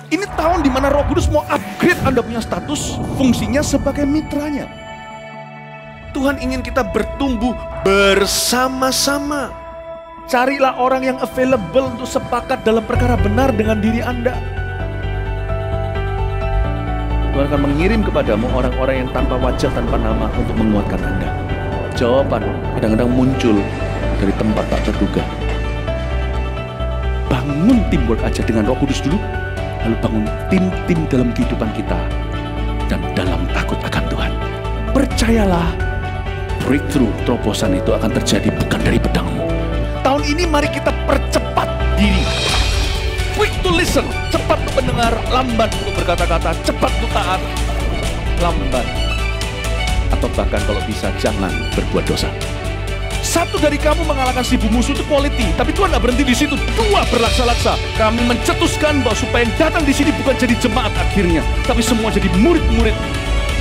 Ini tahun di mana Roh Kudus mau upgrade Anda punya status, fungsinya sebagai mitranya. Tuhan ingin kita bertumbuh bersama-sama. Carilah orang yang available untuk sepakat dalam perkara benar dengan diri Anda. Tuhan akan mengirim kepadamu orang-orang yang tanpa wajah, tanpa nama untuk menguatkan Anda. Jawaban kadang-kadang muncul dari tempat tak terduga. Bangun teamwork aja dengan Roh Kudus dulu. Lalu bangun tim-tim dalam kehidupan kita. Dan dalam takut akan Tuhan. Percayalah, breakthrough, terobosan itu akan terjadi bukan dari pedangmu. Tahun ini mari kita percepat diri. Quick to listen, cepat untuk mendengar, lambat untuk berkata-kata, cepat untuk taat, lambat. Atau bahkan kalau bisa jangan berbuat dosa. Satu dari kamu mengalahkan 1000 musuh itu quality, tapi Tuhan tidak berhenti di situ. 2 berlaksa-laksa. Kami mencetuskan bahwa supaya yang datang di sini bukan jadi jemaat akhirnya, tapi semua jadi murid-murid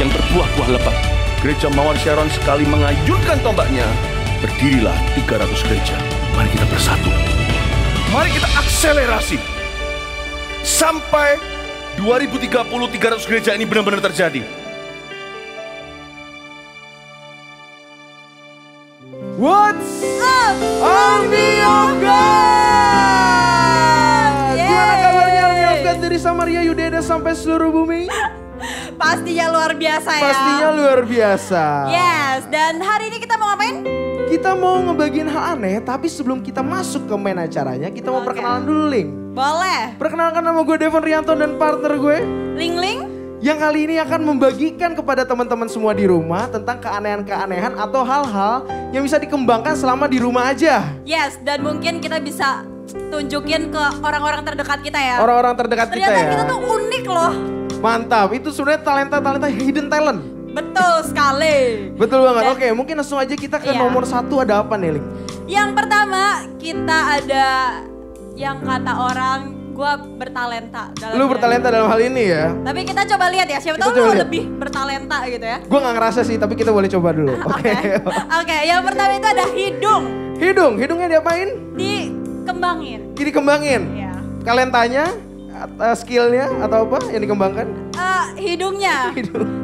yang berbuah-buah lebat. Gereja Mawar Sharon sekali mengayunkan tombaknya, berdirilah 300 gereja. Mari kita bersatu. Mari kita akselerasi. Sampai 2030 300 gereja ini benar-benar terjadi. What's up, Army of God? Gimana kabarnya Army of God dari Samaria, Yudea sampai seluruh bumi? Pastinya luar biasa ya. Pastinya luar biasa. Yes, dan hari ini kita mau ngapain? Kita mau ngebagiin hal aneh, tapi sebelum kita masuk ke main acaranya, kita mau perkenalan dulu, Ling. Boleh. Perkenalkan, nama gue Devon Rianto dan partner gue. Ling. Yang kali ini akan membagikan kepada teman-teman semua di rumah tentang keanehan-keanehan atau hal-hal yang bisa dikembangkan selama di rumah aja. Yes, dan mungkin kita bisa tunjukin ke orang-orang terdekat kita ya. Orang-orang terdekat kita ya. Ternyata kita tuh unik loh. Mantap, itu sebenarnya talenta-talenta hidden talent. Betul sekali. Betul banget. Dan, Oke, mungkin langsung aja kita ke iya. nomor 1, ada apa nih, Ling? Yang pertama kita ada yang kata orang gue bertalenta dalam Lu bertalenta dalam hal ini ya? Tapi kita coba lihat ya, siapa Kita tahu coba lu lihat. lebih bertalenta gitu ya. Gue gak ngerasa sih, tapi kita boleh coba dulu. Oke. Oke, yang pertama itu ada hidung. Hidungnya diapain? Dikembangin. Dikembangin. Iya. Talentanya, skillnya atau apa yang dikembangkan? Hidungnya.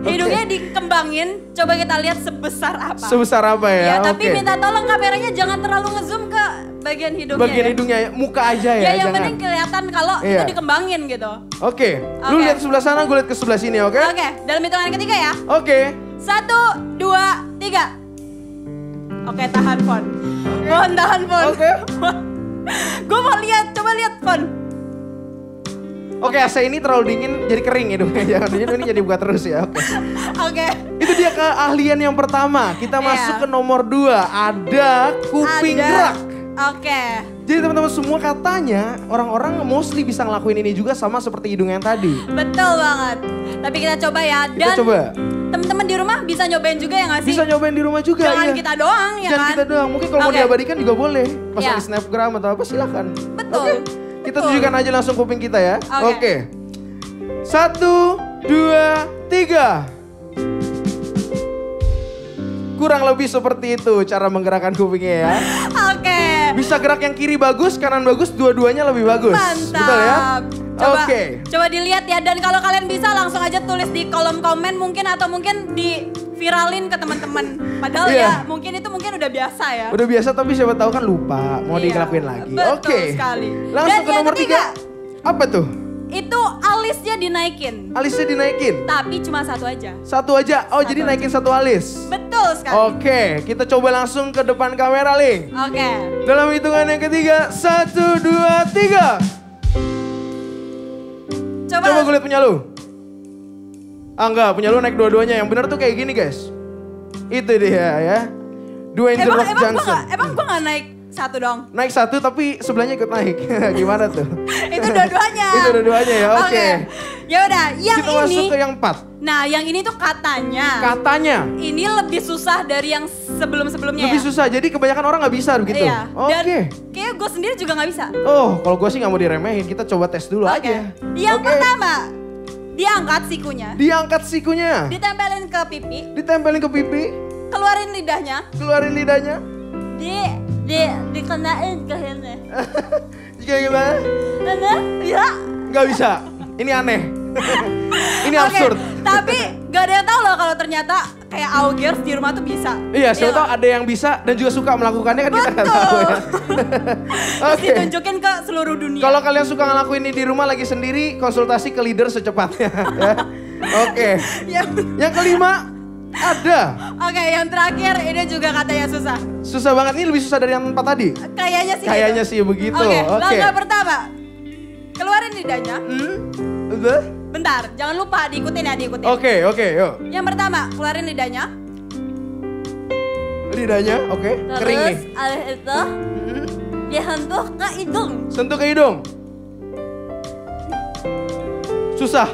Hidungnya dikembangin, coba kita lihat sebesar apa. Sebesar apa ya? Ya, tapi Oke. minta tolong kameranya jangan terlalu ngezoom ke bagian hidungnya. Bagian ya. hidungnya, muka aja ya, Ya, yang jangan. penting kelihatan kalau Iya. itu dikembangin gitu. Oke, lu Oke. lihat sebelah sana, gue lihat ke sebelah sini, oke? Oke, dalam hitungan ketiga ya. Oke. 1, 2, 3. Oke, tahan Fon. Fon, tahan Fon. Oke. Gue mau lihat, coba lihat Fon. Oke, AC ini terlalu dingin jadi kering hidungnya. Jangan dingin, ini jadi buka terus ya. Oke. Oke. Itu dia keahlian yang pertama. Kita Iya. masuk ke nomor 2. Ada kuping gerak. Oke. Jadi teman-teman semua katanya orang-orang mostly bisa ngelakuin ini juga sama seperti hidung yang tadi. Betul banget. Tapi kita coba ya. Dan Kita coba. teman-teman di rumah bisa nyobain juga ya nggak sih? Bisa nyobain di rumah juga. Jangan iya. kita doang ya Jangan kan? kita doang. Mungkin kalau mau Oke. diabadikan juga boleh. Pasang Iya. di snapgram atau apa silakan. Betul. Oke. Kita Betul. tunjukkan aja langsung kuping kita ya. Oke. 1, 2, 3. Kurang lebih seperti itu cara menggerakkan kupingnya ya. Oke. Bisa gerak yang kiri bagus, kanan bagus, dua-duanya lebih bagus. Mantap. Betul ya? Coba, Oke. coba dilihat ya. Dan kalau kalian bisa langsung aja tulis di kolom komen mungkin atau mungkin di viralin ke teman-teman. Padahal Iya. ya mungkin itu mungkin udah biasa ya. Udah biasa tapi siapa tahu kan lupa mau Iya, dilakuin lagi. betul Oke. sekali. Langsung Dan ke yang nomor ketiga. 3. Apa tuh? Itu alisnya dinaikin. Alisnya dinaikin. Tapi cuma satu aja. Satu aja. Oh, jadi Satu naikin satu alis. Betul sekali. Oke, kita coba langsung ke depan kamera, Ling. Oke. Dalam hitungan yang ketiga, 1, 2, 3. Coba gue lihat punya lu. Ah enggak, punya lu naik dua-duanya. Yang benar tuh kayak gini, guys. Itu dia ya. Dwayne The Rock Johnson. Emang gua gak naik satu dong? Naik satu tapi sebelahnya ikut naik. Gimana tuh? Itu dua-duanya. Itu dua-duanya ya, oke. Ya udah, yang Kita ini. masuk ke yang 4. Nah, yang ini tuh katanya. Katanya. Ini lebih susah dari yang sebelum-sebelumnya Lebih ya. susah, jadi kebanyakan orang gak bisa begitu. Iya. Oke. Dan kayak gue sendiri juga gak bisa. Oh, kalau gue sih gak mau diremehin, kita coba tes dulu Oke. aja. Yang Oke. pertama, diangkat sikunya, Diangkat sikunya, ditempelin ke pipi, ditempelin ke pipi, keluarin lidahnya, keluarin lidahnya. dikenain ke sini. Jika gimana? Nah, ya. Gak bisa. Ini aneh. Ini Oke, absurd. tapi gak ada yang tahu loh kalau ternyata kayak Augers di rumah tuh bisa. Iya, siapa tahu ada yang bisa dan juga suka melakukannya kan kita nggak tahu ya. Terus ditunjukin ke seluruh dunia. Kalau kalian suka ngelakuin ini di rumah lagi sendiri, konsultasi ke leader secepatnya. Ya. Oke. Yang kelima, ada. Oke, yang terakhir ini juga katanya susah. Susah banget, ini lebih susah dari yang 4 tadi. Kayaknya sih Kayaknya gitu. sih begitu. Oke, Oke. langkah pertama. Keluarin lidahnya. Udah? Bentar, jangan lupa diikutin ya, diikutin. Oke, yuk. Yang pertama, keluarin lidahnya. Lidahnya, oke. Kering nih. Terus abis itu dihentuh ke hidung. Sentuh ke hidung. Susah.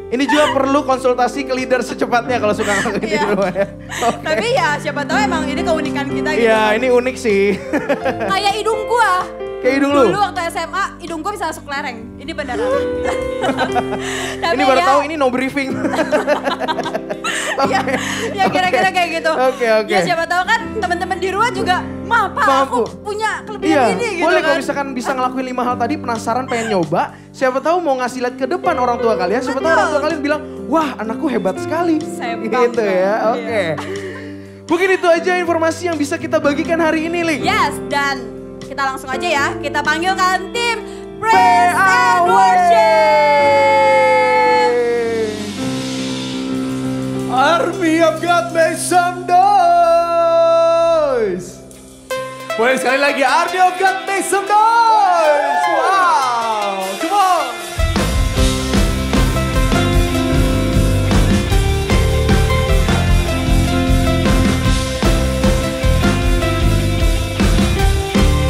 Ini juga perlu konsultasi ke leader secepatnya kalau suka ngelakuin di Iya. rumah ya. Oke. Tapi ya siapa tahu emang ini keunikan kita gitu. Iya, ini unik sih. Kayak hidung gua. Kayak hidung lu. Dulu waktu SMA, hidung gua bisa masuk lereng. Ini beneran. Tapi Ini baru ya, tahu ini no briefing. ya, ya kira-kira kayak gitu. Oke. Ya siapa tahu kan teman-teman di rumah juga, "Ma, Pak, aku punya kelebihan ini." Gitu boleh kan. kalau misalkan bisa ngelakuin 5 hal tadi, penasaran pengen nyoba. Siapa tahu mau ngasih lihat ke depan orang tua kalian. Siapa tahu orang tua kalian bilang, wah anakku hebat sekali. Sebang Gitu ya, dong. oke. Mungkin itu aja informasi yang bisa kita bagikan hari ini, Ling. Yes, dan kita langsung aja ya. Kita panggilkan tim Praise and Worship. Army of God make some noise. Boleh sekali lagi, Army of God make some noise. Wow, come on.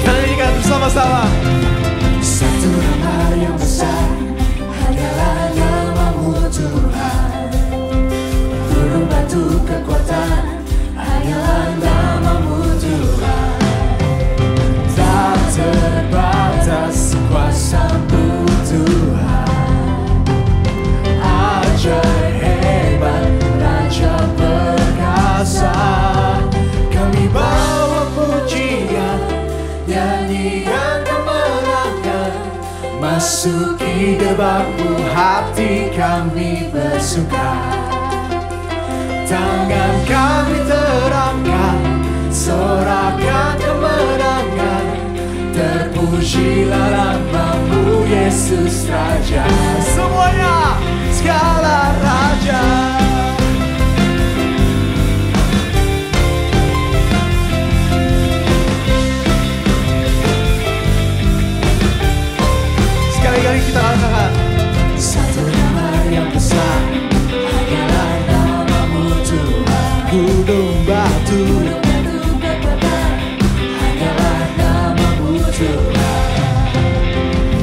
Kita nyanyikan bersama-sama. Satu nama yang besar, hanyalah namamu Tuhan. Gunung batu kekuatan, hanyalah namamu Tuhan. Tak terbatas kuasa-Mu Tuhan. Ajaib hebat, Raja perkasa. Kami bawa pujian, nyanyian kemenangan. Masuki gerbang-Mu, hati kami bersuka. Tangan kami terangkat, sorakan kemenangan. Terpujilah nama-Mu Yesus Raja. Semuanya, segala Raja. Sekali-kali kita rasakan. Satu nama yang besar, hanyalah namamu Tuhan. Gunung batu, hanyalah namamu Tuhan.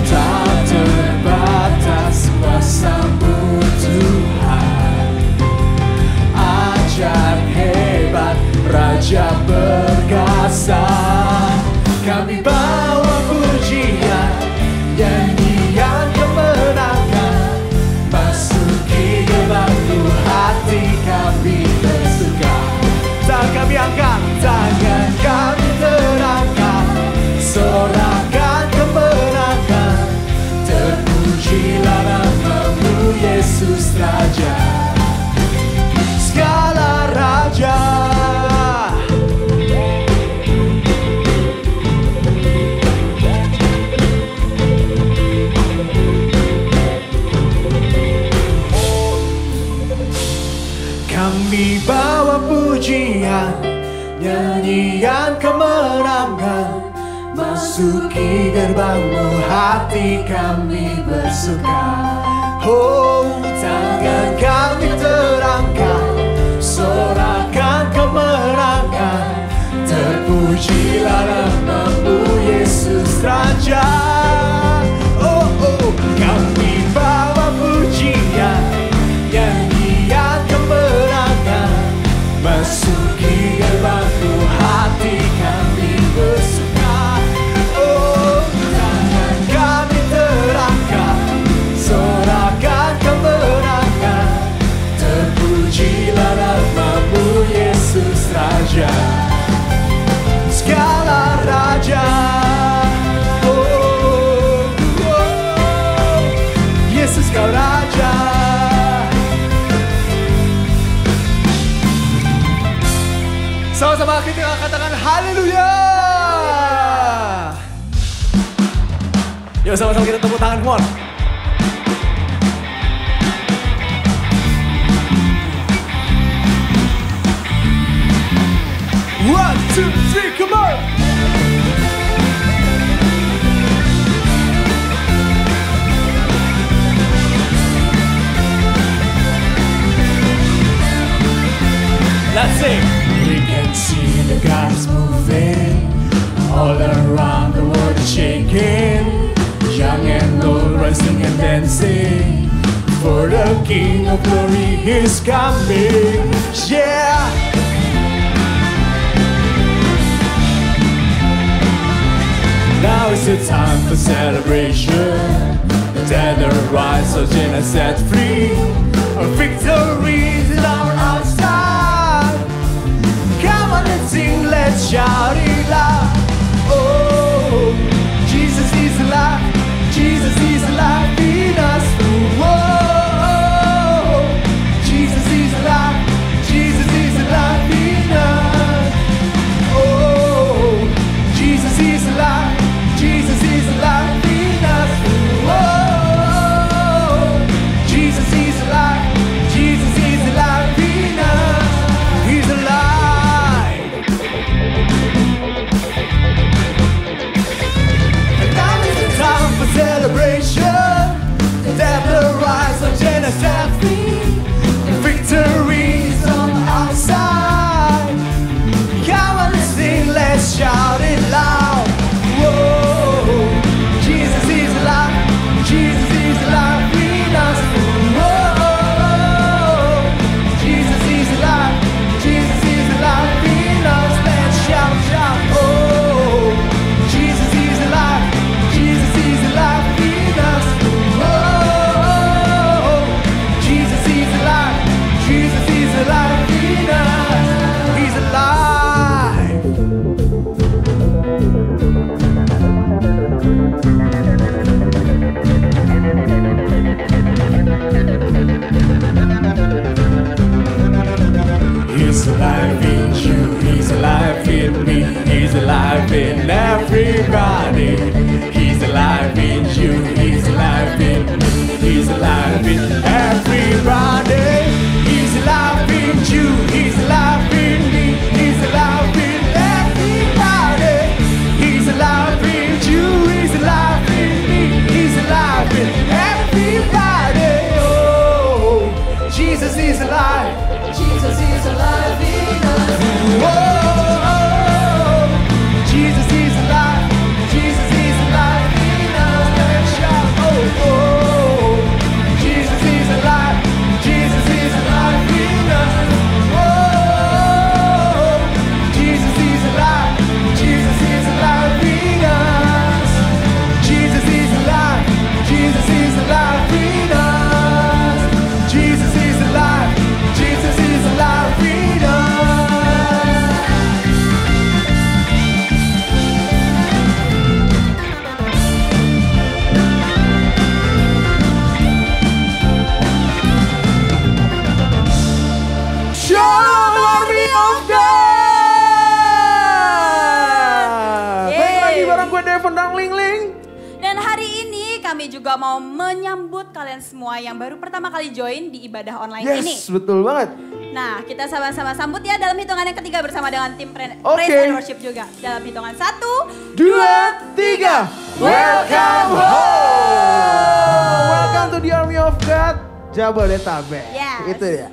Tak terbatas kuasa-Mu Tuhan. Ajaib hebat, Raja perkasa. Kami bawa pujian, nyanyian kemenangan. Masuki gerbang-Mu, hati kami bersuka. Tangan kami angkat, tangan kami terangkat. Sorakan kemenangan. Terpujilah nama-Mu Yesus Raja. Segala Raja. Kami bawa pujian, nyanyian kemenangan. Masuki gerbang-Mu, hati kami bersuka. Oh, tangan kami terangkat, sorakan kemenangan. Terpujilah nama-Mu Yesus Raja. Oh, oh, kami bawa pujian, nyanyian kemenangan. Masuki gerbang-Mu, hati kami bersuka. Oh, tangan kami terangkat, sorakan kemenangan. Terpujilah nama-Mu Yesus Raja. Segala Yuk sama-sama kita tepuk tangan, come on. One, two, three, come on. Let's sing. We can see the gods moving all around the world, shaking. Young and old, rising and dancing. For the King of Glory is coming. Yeah. Now is the time for celebration. The dead arise, so Jenna set free. Our victory is on our side. Come on and sing, let's shout it loud. Oh, Jesus is alive. Jesus is alive in us. Oh, Jesus is alive. Jesus is alive in us. Oh, Jesus is alive. Jesus is alive in us. Oh, Jesus is alive. Jesus is alive in us. He's alive. And now is the time for celebration. Death arise on Genesis free. Victory is on our side. Come on and sing, let's shout it loud. Whoa, Jesus is alive. Jesus is alive in us. Whoa, Jesus is alive. Jesus is alive in us. Let's shout, shout. Oh, Jesus is alive. Jesus is alive in us. Whoa, Jesus is alive. Jesus is alive in us. He's alive. He's alive in you, he's alive in me, he's alive in everybody. He's alive in you, he's alive in me, he's alive in everybody. He's alive in you, he's alive in me, he's alive in everybody. He's alive in you, he's alive in me, he's alive in everybody. Oh, Jesus is alive. Jesus is alive in us. Whoa, Jesus is alive. Jesus is alive in us. Let's shout, oh, oh. Jesus is alive. Jesus is alive in us. Whoa, Jesus is alive. Jesus is alive in us. Jesus is alive. Jesus is alive in us. Jesus is alive. Jesus is alive in us. Shalom army of God. Baik lagi bareng gue Devon dan Ling Ling. Dan hari ini kami juga mau menyambut kalian semua yang baru pertama kali join di ibadah online ini. Yes, betul banget. Nah, kita sama-sama sambut ya dalam hitungan yang ketiga bersama dengan tim Praise Oke. and Worship juga. Dalam hitungan 1, 2, 3. Welcome home. Welcome to the Army of God Jabodetabek. Yes. Itu ya.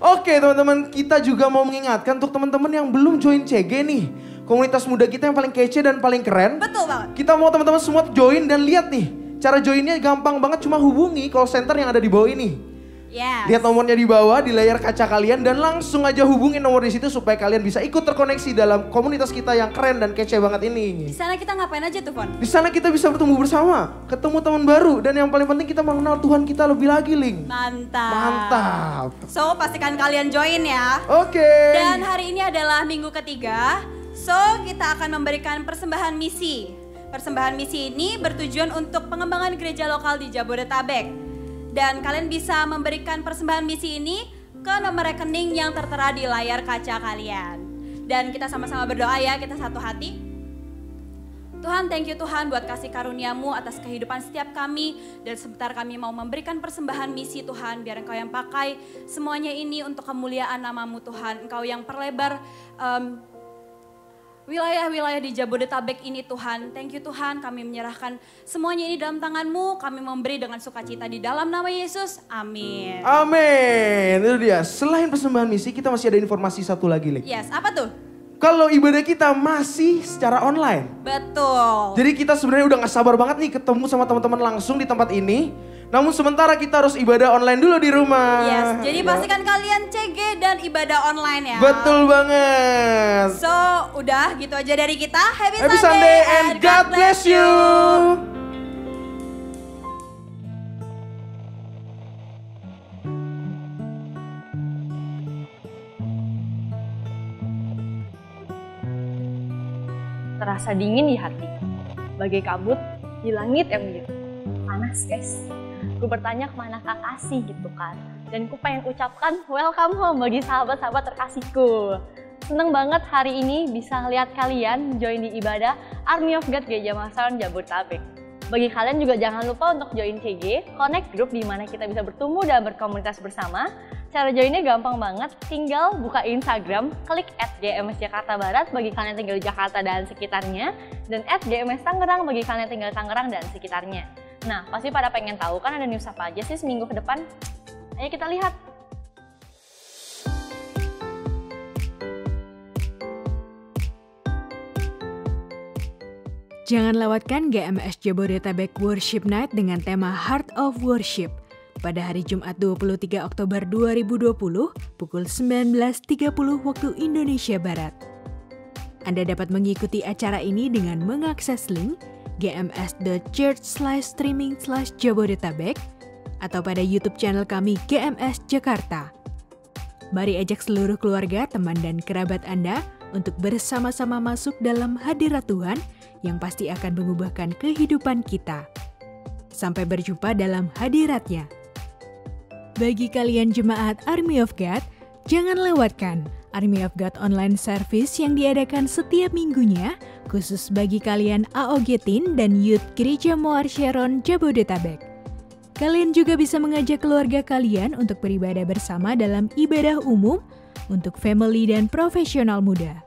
Oke teman-teman, kita juga mau mengingatkan untuk teman-teman yang belum join CG nih. Komunitas muda kita yang paling kece dan paling keren. betul banget. Kita mau teman-teman semua join dan lihat nih. Cara joinnya gampang banget, cuma hubungi call center yang ada di bawah ini. Yes. Lihat nomornya di bawah di layar kaca kalian dan langsung aja hubungin nomor di situ supaya kalian bisa ikut terkoneksi dalam komunitas kita yang keren dan kece banget Di ini. sana kita ngapain aja tuh, Fon? Di sana kita bisa bertemu bersama, ketemu teman baru dan yang paling penting kita mengenal Tuhan kita lebih lagi, Ling. Mantap. Mantap. So, pastikan kalian join ya. Oke. Dan hari ini adalah minggu ketiga. So, kita akan memberikan persembahan misi. Persembahan misi ini bertujuan untuk pengembangan gereja lokal di Jabodetabek. Dan kalian bisa memberikan persembahan misi ini ke nomor rekening yang tertera di layar kaca kalian. Dan kita sama-sama berdoa ya, kita satu hati. Tuhan, thank you Tuhan buat kasih karunia-Mu atas kehidupan setiap kami. Dan sebentar kami mau memberikan persembahan misi Tuhan, biar Engkau yang pakai semuanya ini untuk kemuliaan nama-Mu Tuhan. Engkau yang perlebar wilayah-wilayah di Jabodetabek ini Tuhan. Thank you Tuhan, kami menyerahkan semuanya ini dalam tangan-Mu. Kami memberi dengan sukacita di dalam nama Yesus. Amin. Amin. Itu dia. Selain persembahan misi, kita masih ada informasi satu lagi, Lik. Yes, apa tuh? Kalau ibadah kita masih secara online. Betul. Jadi kita sebenarnya udah gak sabar banget nih ketemu sama teman-teman langsung di tempat ini. Namun sementara kita harus ibadah online dulu di rumah. Yes, jadi pastikan kalian CG dan ibadah online ya. Betul banget. So, udah gitu aja dari kita. Happy Sunday and God bless you. Terasa dingin di hati, bagai kabut di langit yang biru. Panas guys, gue bertanya kemana Kakasih gitu kan. Dan gue pengen ucapkan welcome home bagi sahabat-sahabat terkasihku. Seneng banget hari ini bisa lihat kalian join di ibadah Army of God Gereja Masaran Jabodetabek. Bagi kalian juga jangan lupa untuk join CG, connect group di mana kita bisa bertumbuh dan berkomunitas bersama. Cara joinnya gampang banget, tinggal buka Instagram, klik @GMS Jakarta Barat bagi kalian yang tinggal di Jakarta dan sekitarnya, dan @GMS Tangerang bagi kalian yang tinggal di Tangerang dan sekitarnya. Nah, pasti pada pengen tahu kan ada news apa aja sih seminggu ke depan? Ayo kita lihat. Jangan lewatkan GMS Jabodetabek Worship Night dengan tema Heart of Worship pada hari Jumat 23 Oktober 2020 pukul 19.30 waktu Indonesia Barat. Anda dapat mengikuti acara ini dengan mengakses link gms.church/streaming/Jabodetabek atau pada YouTube channel kami GMS Jakarta. Mari ajak seluruh keluarga, teman, dan kerabat Anda untuk bersama-sama masuk dalam hadirat Tuhan yang pasti akan mengubahkan kehidupan kita. Sampai berjumpa dalam hadiratnya. Bagi kalian jemaat Army of God, jangan lewatkan Army of God online service yang diadakan setiap minggunya khusus bagi kalian AOG Teen dan Youth Gereja Moar Sharon Jabodetabek. Kalian juga bisa mengajak keluarga kalian untuk beribadah bersama dalam ibadah umum untuk family dan profesional muda.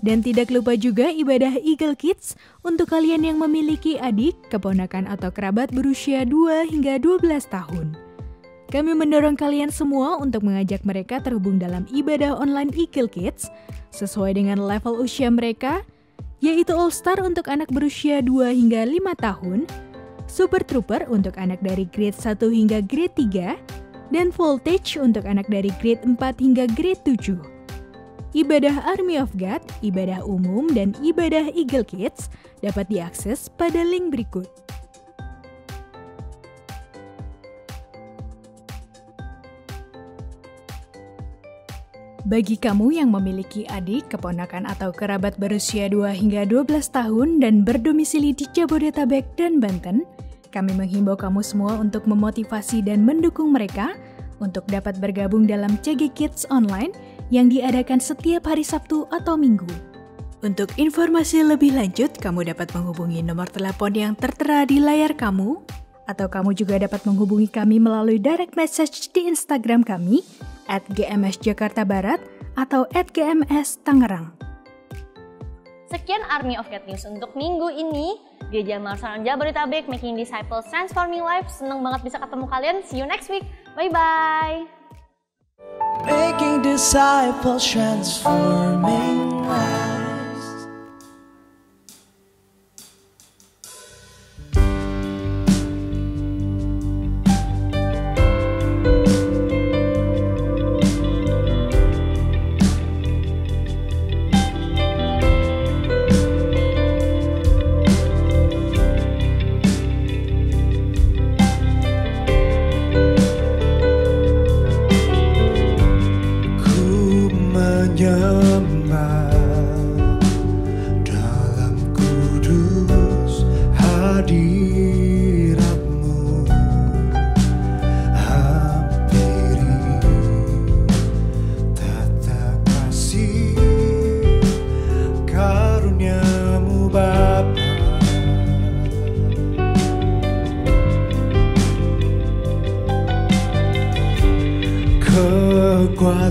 Dan tidak lupa juga ibadah Eagle Kids untuk kalian yang memiliki adik, keponakan atau kerabat berusia 2 hingga 12 tahun. Kami mendorong kalian semua untuk mengajak mereka terhubung dalam ibadah online Eagle Kids sesuai dengan level usia mereka, yaitu All Star untuk anak berusia 2 hingga 5 tahun, Super Trooper untuk anak dari grade 1 hingga grade 3, dan Voltage untuk anak dari grade 4 hingga grade 7. Ibadah Army of God, ibadah umum, dan ibadah Eagle Kids dapat diakses pada link berikut. Bagi kamu yang memiliki adik, keponakan, atau kerabat berusia 2 hingga 12 tahun dan berdomisili di Jabodetabek dan Banten, kami menghimbau kamu semua untuk memotivasi dan mendukung mereka untuk dapat bergabung dalam CG Kids Online yang diadakan setiap hari Sabtu atau Minggu. Untuk informasi lebih lanjut, kamu dapat menghubungi nomor telepon yang tertera di layar kamu, atau kamu juga dapat menghubungi kami melalui direct message di Instagram kami @GMS Jakarta Barat atau @GMS Tangerang. Sekian Army of God News untuk minggu ini. Gereja Masaran Jabodetabek Making Disciples Transforming Lives. Senang banget bisa ketemu kalian. See you next week. Bye-bye. Making disciples, transforming lives. Karuniamu Bapa.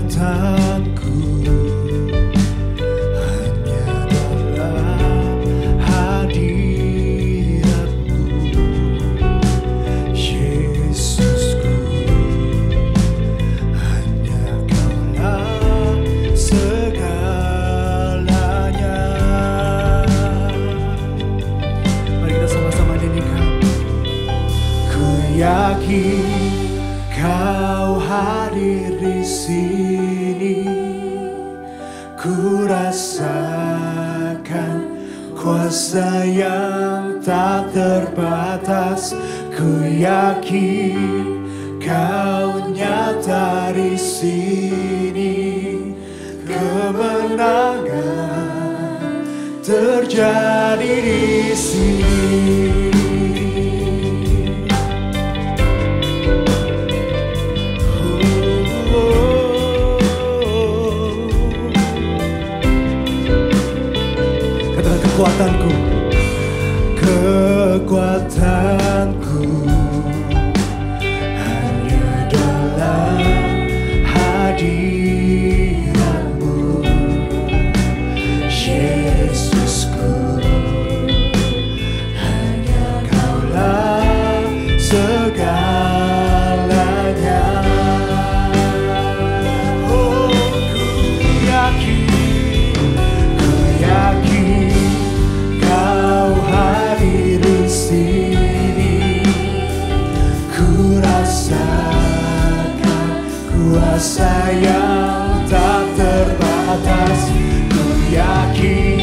kekuatanku hanya dalam hadirat-Mu, Yesusku. Hanya Kaulah segalanya. Mari kita sama-sama nyanyikan. Ku yakin Kau hadir di sini, ku rasakan kuasa yang tak terbatas. Ku yakin Kau nyata di sini, kemenangan terjadi di sini. Kekuatanku, kekuatanku hanya dalam hadirat-Mu, Yesusku. Hanya Kaulah segalanya. Oh, ku yakin Kau hadir di sini, ku rasakan kuasa yang tak terbatas. Ku yakin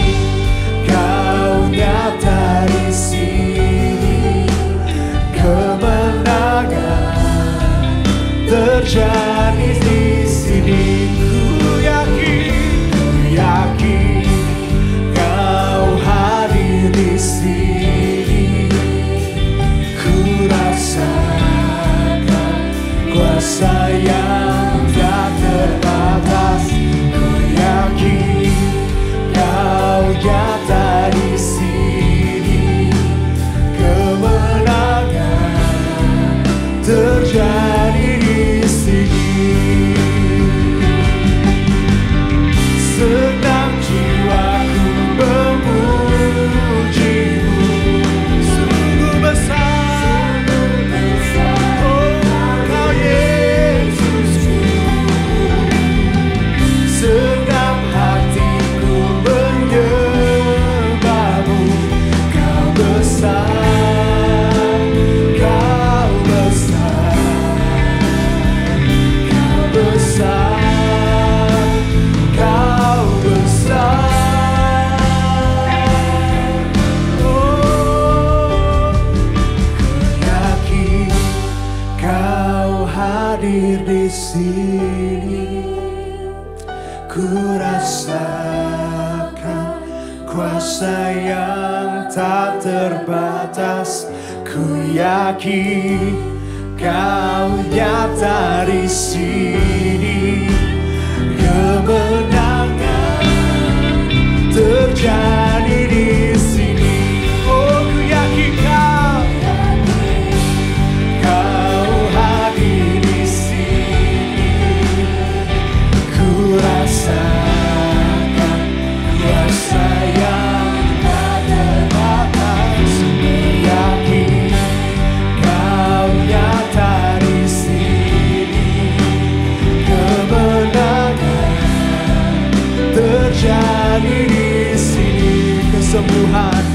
Kau nyata di sini, kemenangan terjadi di sini. Ku yakin Kau hadir di sini, ku rasakan kuasa yang tak terbatas. Ku yakin Kau nyata di sini, kemenangan terjadi di sini. Senang jiwaku memuji-Mu, sungguh besar, oh Kau Yesusku. Senang hatiku menyembah-Mu, Kau besar, Kau besar, Kau besar. Hadir di sini, ku rasakan kuasa yang tak terbatas. Ku yakin Kau nyata di sini, kemenangan terjadi di sini. Oh, ku yakin Kau hadir di sini, ku rasakan kuasa yang tak terbatas. Ku yakin Kau nyata di sini, kemenangan terjadi di sini. Kesembuhan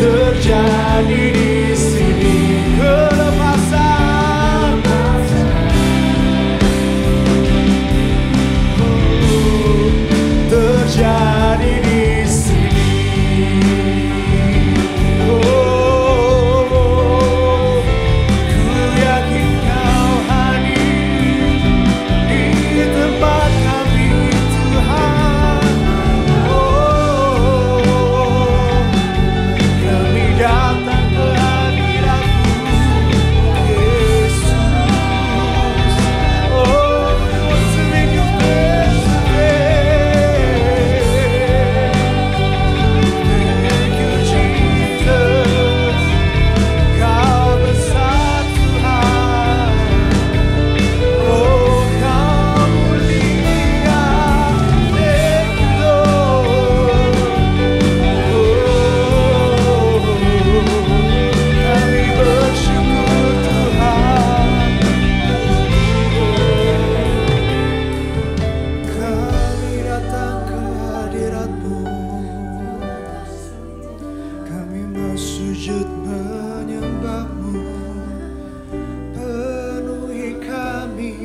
terjadi di sini, kelepasan terjadi di sini. Oh, ku yakin Kau hadir di tempat kami, Tuhan. Oh, kami datang ke sujud menyembahmu, penuhi kami.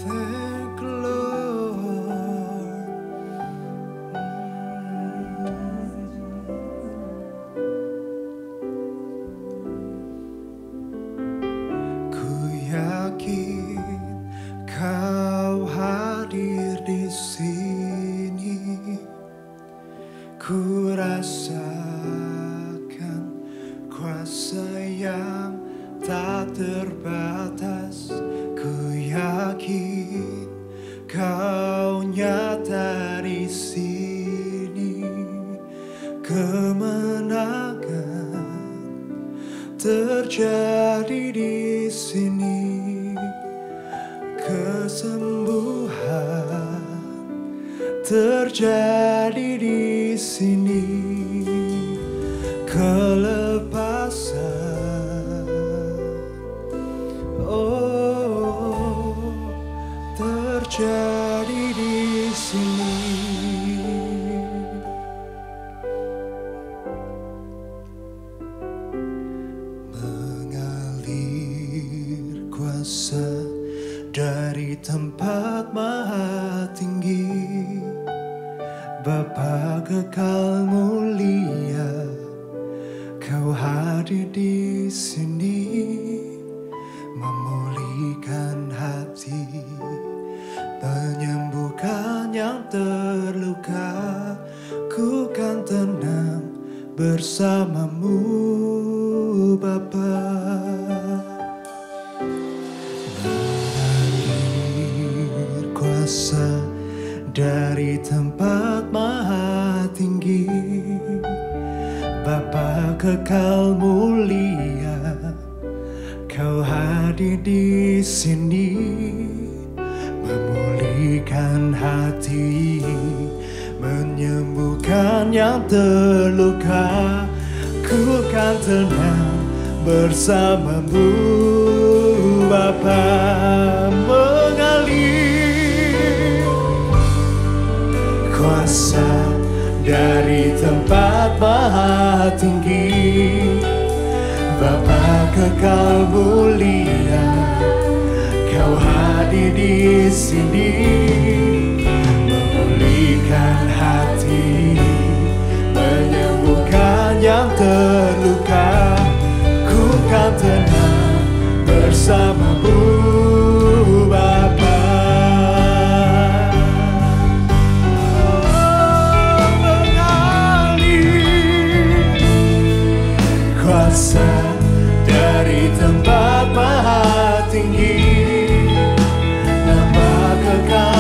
Thank you, Lord. Ku yakin Kau hadir di sini. Ku rasakan kuasa yang tak terbatas. Ku yakin Kau nyata di sini. Kemenangan terjadi di sini. Kesembuhan terjadi di sini. Kelepasan, oh, terjadi di sini. Mengalir kuasa dari tempat maha tinggi. Bapa kekal mulia, Kau hadir di sini, memulihkan hati, menyembuhkan yang terluka. Ku kan tenang bersamamu, Bapa. Mengalir kuasa dari tempat maha tinggi. Bapa kekal mulia, Kau hadir di sini, memulihkan hati, menyembuhkan yang terluka. Ku kan tenang bersamamu, Bapa. Mengalir kuasa dari tempat maha tinggi. Bapa kekal mulia, Kau hadir di sini, memulihkan hati, menyembuhkan yang terluka. Ku kan tenang bersamamu, Bapa. Kuasa dari tempat maha tinggi, Bapa kekal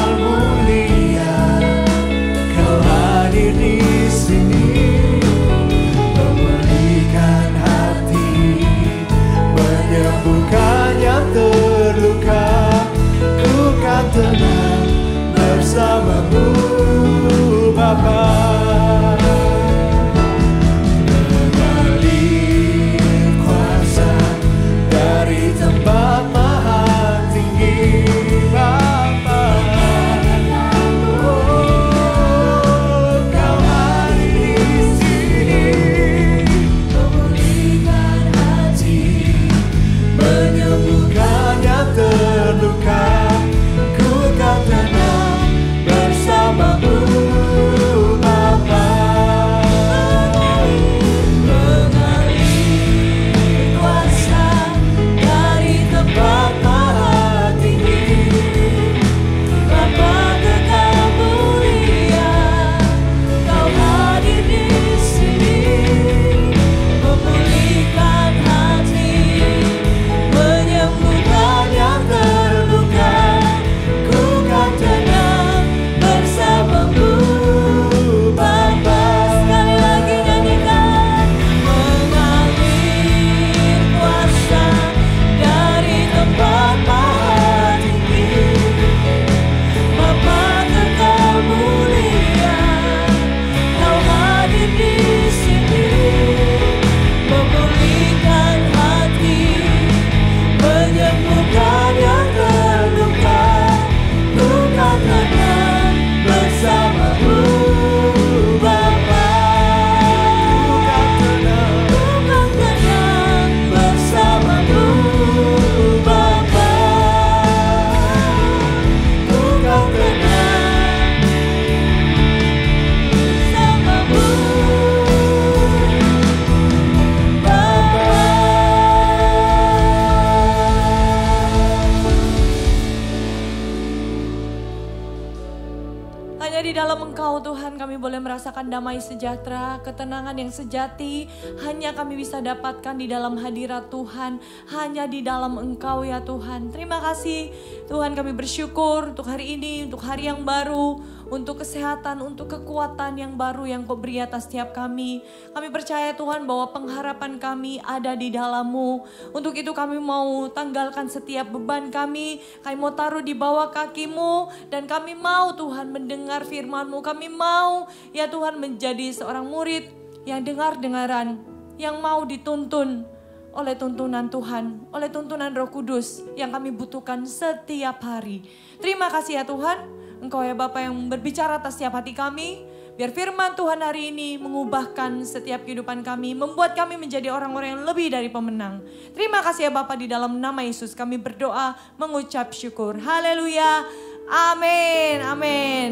Hanya di dalam Engkau Tuhan kami boleh merasakan damai sejahtera, ketenangan yang sejati. Hanya kami bisa dapatkan di dalam hadirat Tuhan. Hanya di dalam Engkau ya Tuhan. Terima kasih Tuhan, kami bersyukur untuk hari ini, untuk hari yang baru, untuk kesehatan, untuk kekuatan yang baru yang Kau beri atas setiap kami. Kami percaya Tuhan bahwa pengharapan kami ada di dalam-Mu. Untuk itu kami mau tanggalkan setiap beban kami mau taruh di bawah kaki-Mu, dan kami mau Tuhan mendengar firman-Mu. Kami mau ya Tuhan menjadi seorang murid yang dengar-dengaran, yang mau dituntun oleh tuntunan Tuhan, oleh tuntunan Roh Kudus yang kami butuhkan setiap hari. Terima kasih ya Tuhan, Engkau ya Bapa yang berbicara atas setiap hati kami. Biar firman Tuhan hari ini mengubahkan setiap kehidupan kami, membuat kami menjadi orang-orang yang lebih dari pemenang. Terima kasih ya Bapa, di dalam nama Yesus kami berdoa mengucap syukur. Haleluya. Amin. Amin.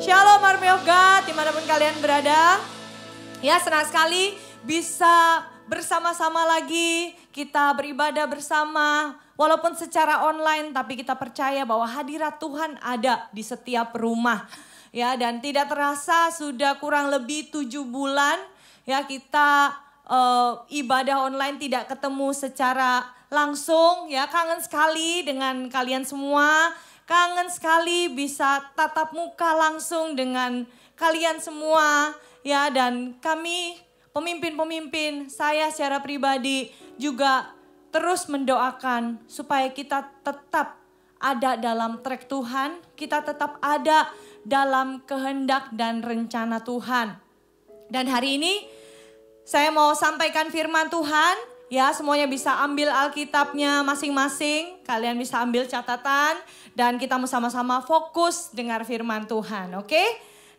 Shalom Army of God, dimanapun kalian berada. Ya, senang sekali bisa bersama-sama lagi, kita beribadah bersama. Walaupun secara online, tapi kita percaya bahwa hadirat Tuhan ada di setiap rumah. Ya, dan tidak terasa sudah kurang lebih 7 bulan ya kita ibadah online, tidak ketemu secara langsung ya. Kangen sekali dengan kalian semua, kangen sekali bisa tatap muka langsung dengan kalian semua ya. Dan kami pemimpin-pemimpin, saya secara pribadi juga terus mendoakan supaya kita tetap ada dalam track Tuhan, kita tetap ada dalam kehendak dan rencana Tuhan. Dan hari ini saya mau sampaikan firman Tuhan. Ya, semuanya bisa ambil Alkitabnya masing-masing. Kalian bisa ambil catatan dan kita sama-sama fokus dengar firman Tuhan, oke?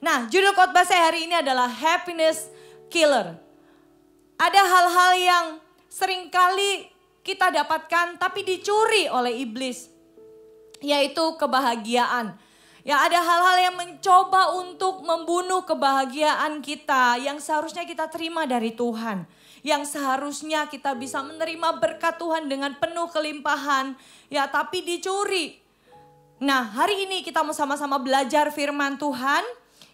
Nah, judul khotbah saya hari ini adalah Happiness Killer. Ada hal-hal yang seringkali kita dapatkan tapi dicuri oleh iblis, yaitu kebahagiaan. Ya, ada hal-hal yang mencoba untuk membunuh kebahagiaan kita yang seharusnya kita terima dari Tuhan. Yang seharusnya kita bisa menerima berkat Tuhan dengan penuh kelimpahan. Ya, tapi dicuri. Nah, hari ini kita mau sama-sama belajar firman Tuhan.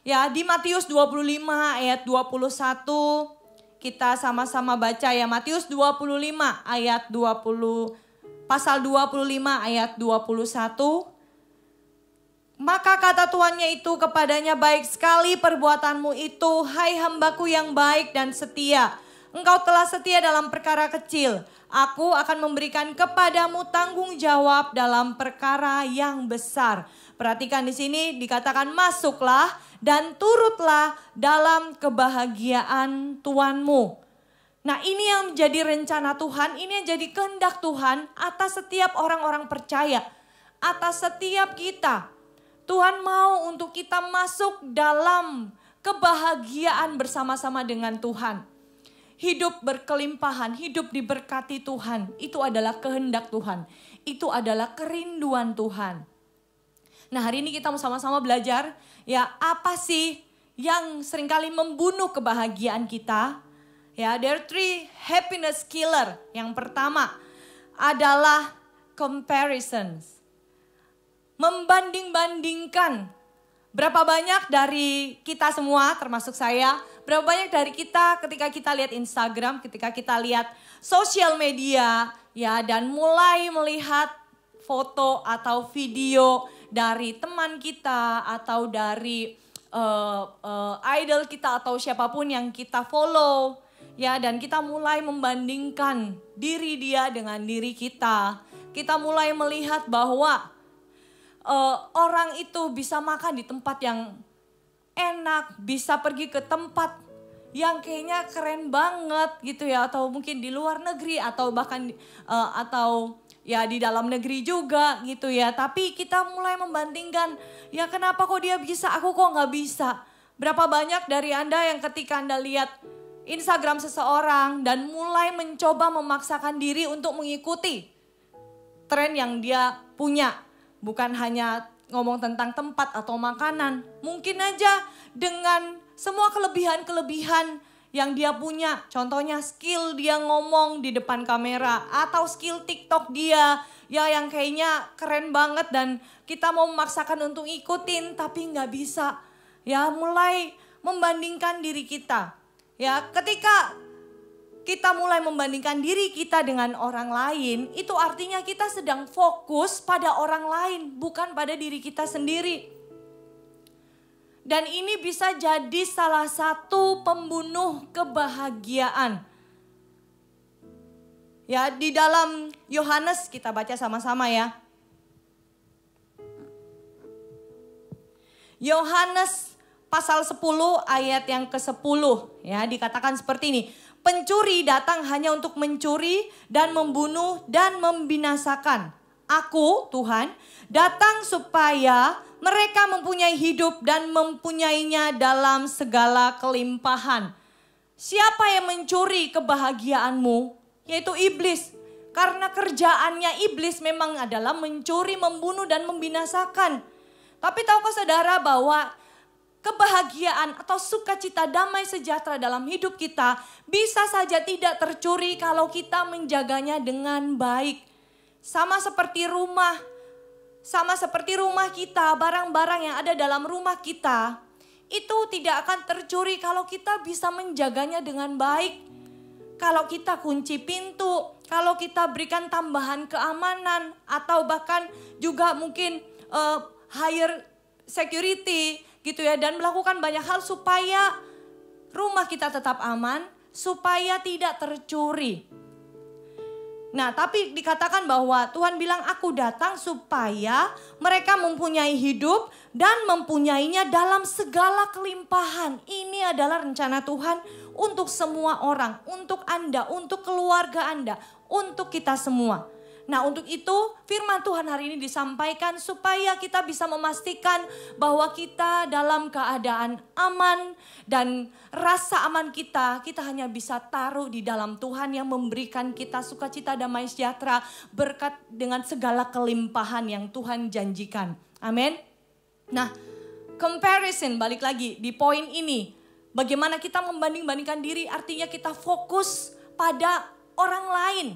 Ya, di Matius 25 ayat 21. Kita sama-sama baca ya, Matius 25 ayat 20. Pasal 25 ayat 21. Maka kata tuannya itu kepadanya, baik sekali perbuatanmu itu, hai hambaku yang baik dan setia. Engkau telah setia dalam perkara kecil. Aku akan memberikan kepadamu tanggung jawab dalam perkara yang besar. Perhatikan di sini dikatakan masuklah dan turutlah dalam kebahagiaan Tuanmu. Nah, ini yang menjadi rencana Tuhan, ini yang jadi kehendak Tuhan atas setiap orang-orang percaya, atas setiap kita. Tuhan mau untuk kita masuk dalam kebahagiaan bersama-sama dengan Tuhan. Hidup berkelimpahan, hidup diberkati Tuhan, itu adalah kehendak Tuhan. Itu adalah kerinduan Tuhan. Nah, hari ini kita mau sama-sama belajar, ya apa sih yang seringkali membunuh kebahagiaan kita? Ya, there are 3 happiness killer. Yang pertama adalah comparisons. Membanding-bandingkan. Berapa banyak dari kita semua, termasuk saya, berapa banyak dari kita ketika kita lihat Instagram, ketika kita lihat sosial media, ya, dan mulai melihat foto atau video dari teman kita atau dari idol kita atau siapapun yang kita follow, ya, dan kita mulai membandingkan diri dia dengan diri kita. Kita mulai melihat bahwa orang itu bisa makan di tempat yang enak, bisa pergi ke tempat yang kayaknya keren banget gitu ya, atau mungkin di luar negeri atau bahkan atau ya di dalam negeri juga gitu ya. Tapi kita mulai membandingkan, ya kenapa kok dia bisa, aku kok nggak bisa. Berapa banyak dari Anda yang ketika Anda lihat Instagram seseorang dan mulai mencoba memaksakan diri untuk mengikuti tren yang dia punya. Bukan hanya ngomong tentang tempat atau makanan. Mungkin aja dengan semua kelebihan-kelebihan yang dia punya. Contohnya skill dia ngomong di depan kamera. Atau skill TikTok dia. Ya, yang kayaknya keren banget dan kita mau memaksakan untuk ikutin tapi nggak bisa. Ya, mulai membandingkan diri kita. Ya, ketika kita mulai membandingkan diri kita dengan orang lain, itu artinya kita sedang fokus pada orang lain, bukan pada diri kita sendiri. Dan ini bisa jadi salah satu pembunuh kebahagiaan. Ya, di dalam Yohanes kita baca sama-sama ya. Yohanes pasal 10 ayat yang ke-10 ya, dikatakan seperti ini. Pencuri datang hanya untuk mencuri dan membunuh dan membinasakan. Aku, Tuhan, datang supaya mereka mempunyai hidup dan mempunyainya dalam segala kelimpahan. Siapa yang mencuri kebahagiaanmu? Yaitu iblis. Karena kerjaannya iblis memang adalah mencuri, membunuh, dan membinasakan. Tapi tahukah saudara bahwa kebahagiaan atau sukacita damai sejahtera dalam hidup kita bisa saja tidak tercuri kalau kita menjaganya dengan baik. Sama seperti rumah kita, barang-barang yang ada dalam rumah kita itu tidak akan tercuri kalau kita bisa menjaganya dengan baik. Kalau kita kunci pintu, kalau kita berikan tambahan keamanan atau bahkan juga mungkin hire security gitu ya, dan melakukan banyak hal supaya rumah kita tetap aman, supaya tidak tercuri. Nah, tapi dikatakan bahwa Tuhan bilang aku datang supaya mereka mempunyai hidup dan mempunyainya dalam segala kelimpahan. Ini adalah rencana Tuhan untuk semua orang, untuk Anda, untuk keluarga Anda, untuk kita semua. Nah, untuk itu firman Tuhan hari ini disampaikan supaya kita bisa memastikan bahwa kita dalam keadaan aman dan rasa aman kita hanya bisa taruh di dalam Tuhan yang memberikan kita sukacita, damai sejahtera, berkat dengan segala kelimpahan yang Tuhan janjikan. Amin. Nah, comparison, balik lagi di poin ini. Bagaimana kita membanding-bandingkan diri, artinya kita fokus pada orang lain.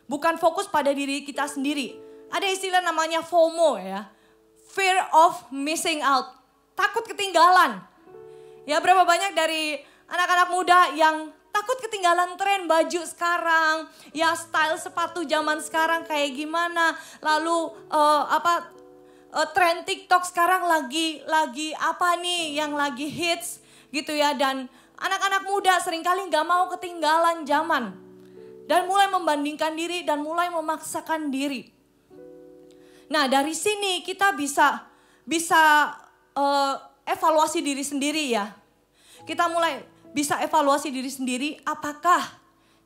Bukan fokus pada diri kita sendiri. Ada istilah namanya FOMO ya. Fear of missing out. Takut ketinggalan. Ya, berapa banyak dari anak-anak muda yang takut ketinggalan tren baju sekarang. Ya, style sepatu zaman sekarang kayak gimana. Lalu tren TikTok sekarang lagi apa nih yang lagi hits gitu ya. Dan anak-anak muda seringkali gak mau ketinggalan zaman. Dan mulai membandingkan diri dan mulai memaksakan diri. Nah, dari sini kita bisa evaluasi diri sendiri ya. Kita mulai bisa evaluasi diri sendiri, apakah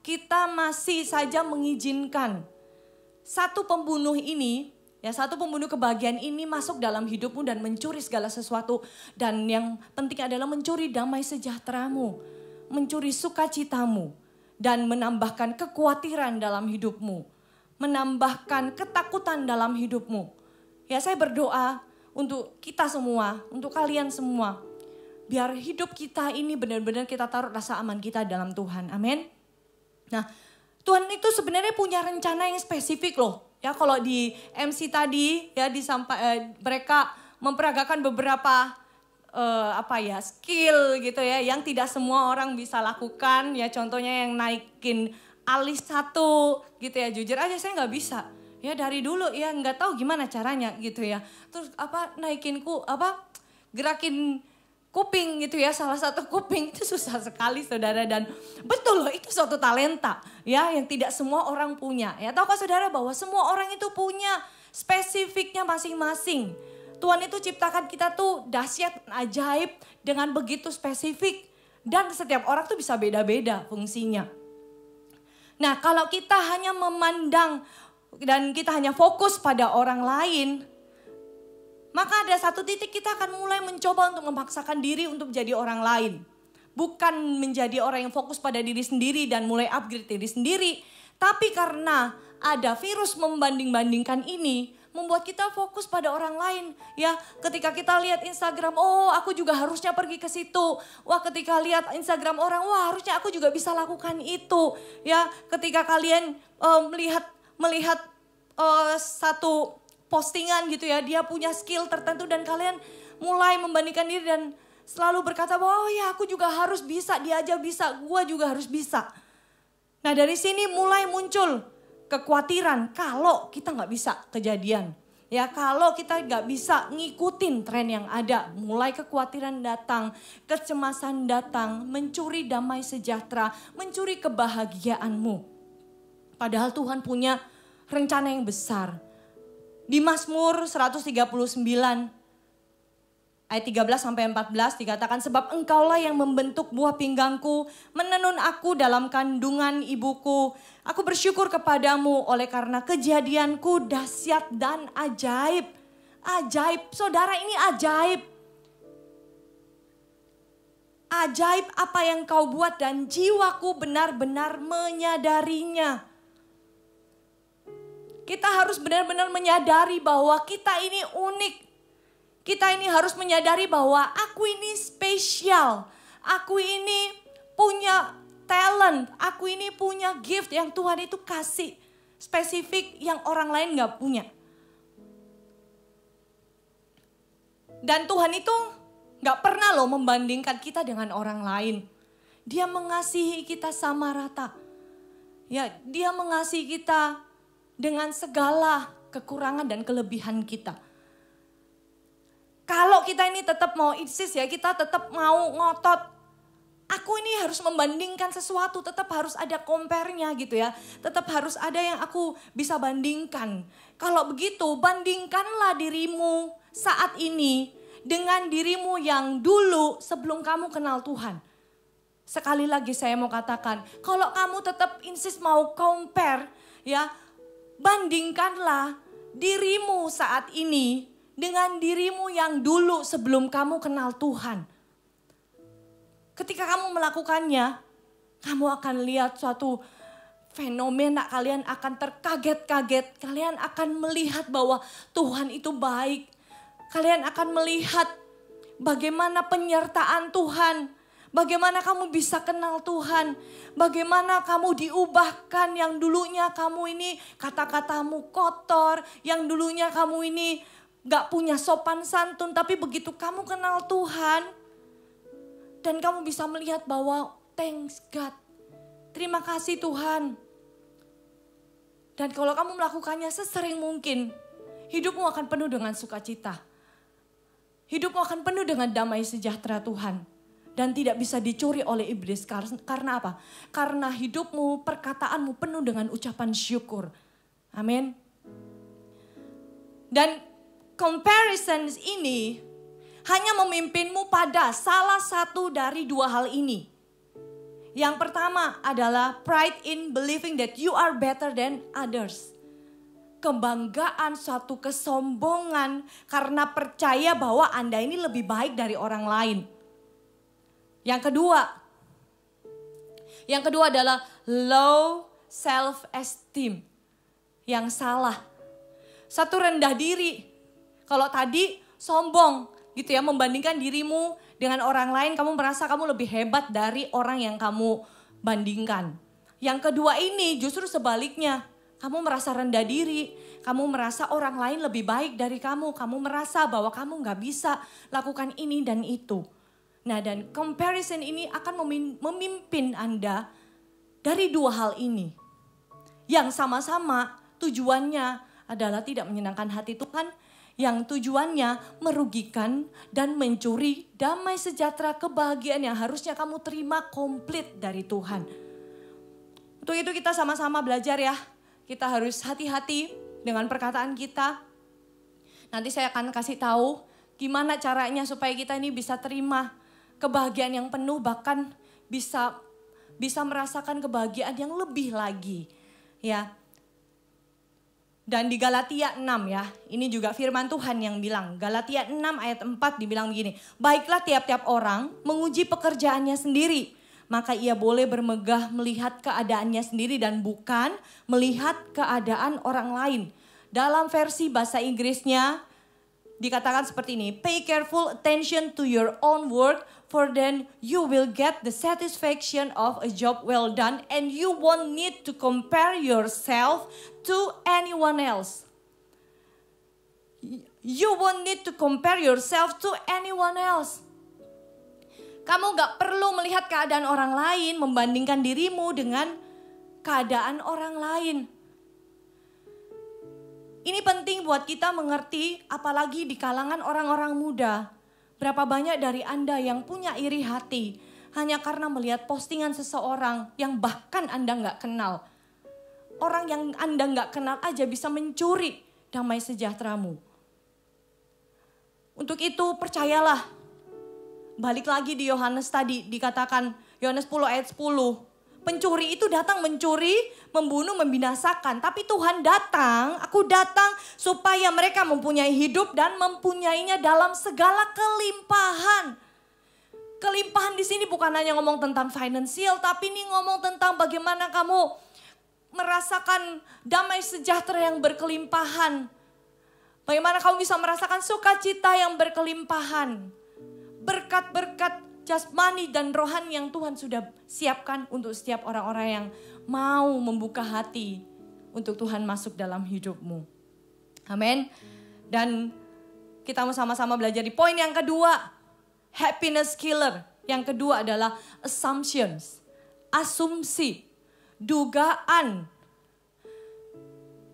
kita masih saja mengizinkan satu pembunuh ini, ya, satu pembunuh kebahagiaan ini masuk dalam hidupmu dan mencuri segala sesuatu. Dan yang penting adalah mencuri damai sejahteramu, mencuri sukacitamu. Dan menambahkan kekhawatiran dalam hidupmu. Menambahkan ketakutan dalam hidupmu. Ya, saya berdoa untuk kita semua, untuk kalian semua. Biar hidup kita ini benar-benar kita taruh rasa aman kita dalam Tuhan. Amin. Nah, Tuhan itu sebenarnya punya rencana yang spesifik loh. Ya, kalau di MC tadi ya mereka memperagakan beberapa skill gitu ya, yang tidak semua orang bisa lakukan ya. Contohnya yang naikin alis satu gitu ya, jujur aja saya nggak bisa ya, dari dulu ya nggak tahu gimana caranya gitu ya. Terus gerakin kuping gitu ya, salah satu kuping itu susah sekali saudara. Dan betul loh, itu suatu talenta ya yang tidak semua orang punya ya. Tahukah saudara bahwa semua orang itu punya spesifiknya masing-masing. Tuhan itu ciptakan kita tuh dahsyat, ajaib dengan begitu spesifik. Dan setiap orang tuh bisa beda-beda fungsinya. Nah, kalau kita hanya memandang dan kita hanya fokus pada orang lain, maka ada satu titik kita akan mulai mencoba untuk memaksakan diri untuk menjadi orang lain. Bukan menjadi orang yang fokus pada diri sendiri dan mulai upgrade diri sendiri. Tapi karena ada virus membanding-bandingkan ini, membuat kita fokus pada orang lain. Ya, ketika kita lihat Instagram, oh aku juga harusnya pergi ke situ. Wah, ketika lihat Instagram orang, wah harusnya aku juga bisa lakukan itu. Ya, ketika kalian melihat satu postingan gitu ya, dia punya skill tertentu dan kalian mulai membandingkan diri dan selalu berkata bahwa oh ya aku juga harus bisa, dia aja bisa, gua juga harus bisa. Nah dari sini mulai muncul kekhawatiran kalau kita nggak bisa kejadian. Ya kalau kita nggak bisa ngikutin tren yang ada, mulai kekhawatiran datang, kecemasan datang, mencuri damai sejahtera, mencuri kebahagiaanmu. Padahal Tuhan punya rencana yang besar. Di Mazmur 139 ayat 13-14 dikatakan, sebab engkaulah yang membentuk buah pinggangku, menenun aku dalam kandungan ibuku. Aku bersyukur kepadamu oleh karena kejadianku dahsyat dan ajaib. Ajaib, saudara, ini ajaib. Ajaib apa yang kau buat dan jiwaku benar-benar menyadarinya. Kita harus benar-benar menyadari bahwa kita ini unik. Kita ini harus menyadari bahwa aku ini spesial. Aku ini punya talent. Aku ini punya gift yang Tuhan itu kasih. Spesifik yang orang lain gak punya. Dan Tuhan itu gak pernah loh membandingkan kita dengan orang lain. Dia mengasihi kita sama rata. Ya, dia mengasihi kita dengan segala kekurangan dan kelebihan kita. Kalau kita ini tetap mau insist ya, kita tetap mau ngotot. Aku ini harus membandingkan sesuatu, tetap harus ada compare-nya gitu ya. Tetap harus ada yang aku bisa bandingkan. Kalau begitu, bandingkanlah dirimu saat ini dengan dirimu yang dulu sebelum kamu kenal Tuhan. Sekali lagi saya mau katakan, kalau kamu tetap insist mau compare ya, bandingkanlah dirimu saat ini dengan dirimu yang dulu sebelum kamu kenal Tuhan. Ketika kamu melakukannya, kamu akan lihat suatu fenomena, kalian akan terkaget-kaget. Kalian akan melihat bahwa Tuhan itu baik. Kalian akan melihat bagaimana penyertaan Tuhan. Bagaimana kamu bisa kenal Tuhan. Bagaimana kamu diubahkan, yang dulunya kamu ini kata-katamu kotor. Yang dulunya kamu ini gak punya sopan santun, tapi begitu kamu kenal Tuhan dan kamu bisa melihat bahwa thanks God, terima kasih Tuhan. Dan kalau kamu melakukannya sesering mungkin, hidupmu akan penuh dengan sukacita. Hidupmu akan penuh dengan damai sejahtera Tuhan. Dan tidak bisa dicuri oleh iblis. Karena apa? Karena hidupmu, perkataanmu penuh dengan ucapan syukur. Amin. Dan comparisons ini hanya memimpinmu pada salah satu dari dua hal ini. Yang pertama adalah pride in believing that you are better than others. Kebanggaan, suatu kesombongan karena percaya bahwa Anda ini lebih baik dari orang lain. Yang kedua adalah low self-esteem. Yang salah. Satu rendah diri. Kalau tadi sombong gitu ya, membandingkan dirimu dengan orang lain, kamu merasa kamu lebih hebat dari orang yang kamu bandingkan. Yang kedua ini justru sebaliknya, kamu merasa rendah diri, kamu merasa orang lain lebih baik dari kamu merasa bahwa kamu gak bisa lakukan ini dan itu. Nah, dan comparison ini akan memimpin Anda dari dua hal ini. Yang sama-sama tujuannya adalah tidak menyenangkan hati Tuhan, yang tujuannya merugikan dan mencuri damai sejahtera, kebahagiaan yang harusnya kamu terima komplit dari Tuhan. Untuk itu kita sama-sama belajar ya. Kita harus hati-hati dengan perkataan kita. Nanti saya akan kasih tahu gimana caranya supaya kita ini bisa terima kebahagiaan yang penuh, bahkan bisa merasakan kebahagiaan yang lebih lagi. Ya. Dan di Galatia 6 ya, ini juga firman Tuhan yang bilang. Galatia 6 ayat 4 dibilang begini. Baiklah tiap-tiap orang menguji pekerjaannya sendiri. Maka ia boleh bermegah melihat keadaannya sendiri dan bukan melihat keadaan orang lain. Dalam versi bahasa Inggrisnya dikatakan seperti ini. Pay careful attention to your own work, for then you will get the satisfaction of a job well done and you won't need to compare yourself to anyone else. You won't need to compare yourself to anyone else. Kamu gak perlu melihat keadaan orang lain, membandingkan dirimu dengan keadaan orang lain. Ini penting buat kita mengerti, apalagi di kalangan orang-orang muda. Berapa banyak dari Anda yang punya iri hati hanya karena melihat postingan seseorang yang bahkan Anda gak kenal. Orang yang Anda gak kenal aja bisa mencuri damai sejahteramu. Untuk itu percayalah, balik lagi di Yohanes tadi dikatakan, Yohanes 10 ayat 10. Pencuri itu datang mencuri, membunuh, membinasakan. Tapi Tuhan datang, aku datang supaya mereka mempunyai hidup dan mempunyainya dalam segala kelimpahan. Kelimpahan di sini bukan hanya ngomong tentang finansial, tapi ini ngomong tentang bagaimana kamu merasakan damai sejahtera yang berkelimpahan. Bagaimana kamu bisa merasakan sukacita yang berkelimpahan. Berkat-berkat jasmani dan rohani yang Tuhan sudah siapkan untuk setiap orang-orang yang mau membuka hati untuk Tuhan masuk dalam hidupmu. Amin. Dan kita mau sama-sama belajar di poin yang kedua. Happiness killer. Yang kedua adalah assumptions. Asumsi. Dugaan.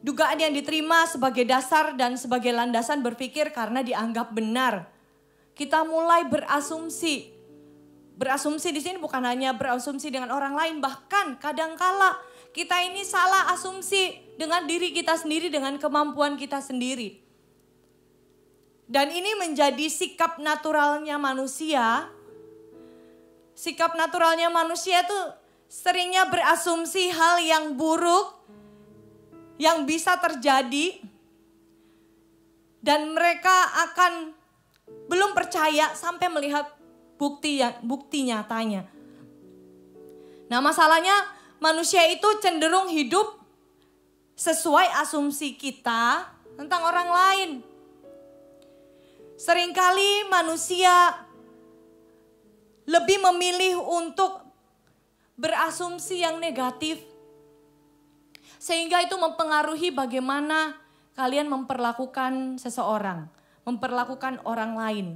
Dugaan yang diterima sebagai dasar dan sebagai landasan berpikir karena dianggap benar. Kita mulai berasumsi. Berasumsi di sini bukan hanya berasumsi dengan orang lain, bahkan kadangkala kita ini salah asumsi dengan diri kita sendiri, dengan kemampuan kita sendiri. Dan ini menjadi sikap naturalnya manusia. Sikap naturalnya manusia itu seringnya berasumsi hal yang buruk yang bisa terjadi, dan mereka akan belum percaya sampai melihat bukti nyatanya. Nah, masalahnya manusia itu cenderung hidup sesuai asumsi kita tentang orang lain. Seringkali manusia lebih memilih untuk berasumsi yang negatif, sehingga itu mempengaruhi bagaimana kalian memperlakukan seseorang, memperlakukan orang lain.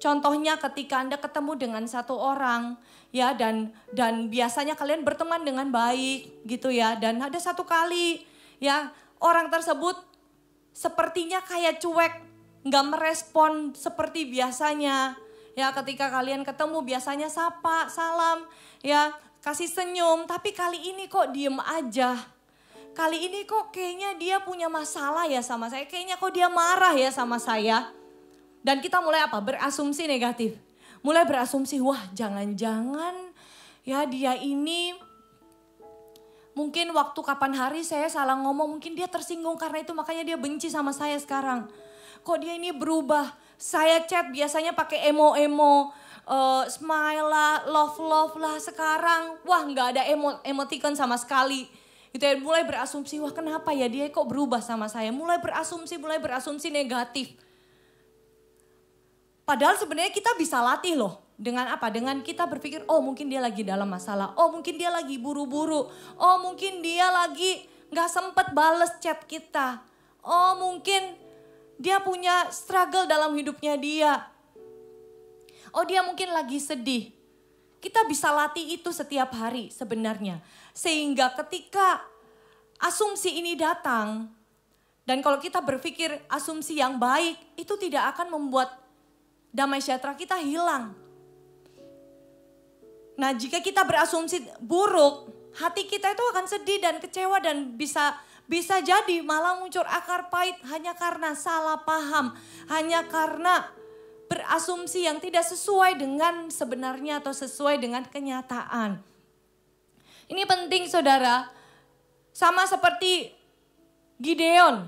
Contohnya ketika Anda ketemu dengan satu orang, ya, dan biasanya kalian berteman dengan baik gitu ya, dan ada satu kali ya orang tersebut sepertinya kayak cuek, nggak merespon seperti biasanya. Ya, ketika kalian ketemu biasanya sapa, salam, ya, kasih senyum, tapi kali ini kok diem aja. Kali ini kok kayaknya dia punya masalah ya sama saya. Kayaknya kok dia marah ya sama saya. Dan kita mulai apa? Berasumsi negatif. Mulai berasumsi, wah jangan-jangan ya dia ini mungkin waktu kapan hari saya salah ngomong. Mungkin dia tersinggung karena itu makanya dia benci sama saya sekarang. Kok dia ini berubah? Saya chat biasanya pakai emo-emo. Smile lah, love lah. Sekarang wah gak ada emoticon sama sekali. Gitu ya, mulai berasumsi, wah kenapa ya dia kok berubah sama saya. Mulai berasumsi negatif. Padahal sebenarnya kita bisa latih loh. Dengan apa? Dengan kita berpikir, oh mungkin dia lagi dalam masalah. Oh mungkin dia lagi buru-buru. Oh mungkin dia lagi gak sempet bales chat kita. Oh mungkin dia punya struggle dalam hidupnya dia. Oh dia mungkin lagi sedih. Kita bisa latih itu setiap hari sebenarnya. Sehingga ketika asumsi ini datang, dan kalau kita berpikir asumsi yang baik, itu tidak akan membuat damai sejahtera kita hilang. Nah, jika kita berasumsi buruk, hati kita itu akan sedih dan kecewa dan bisa jadi malah muncul akar pahit hanya karena salah paham, hanya karena berasumsi yang tidak sesuai dengan sebenarnya atau sesuai dengan kenyataan. Ini penting saudara, sama seperti Gideon.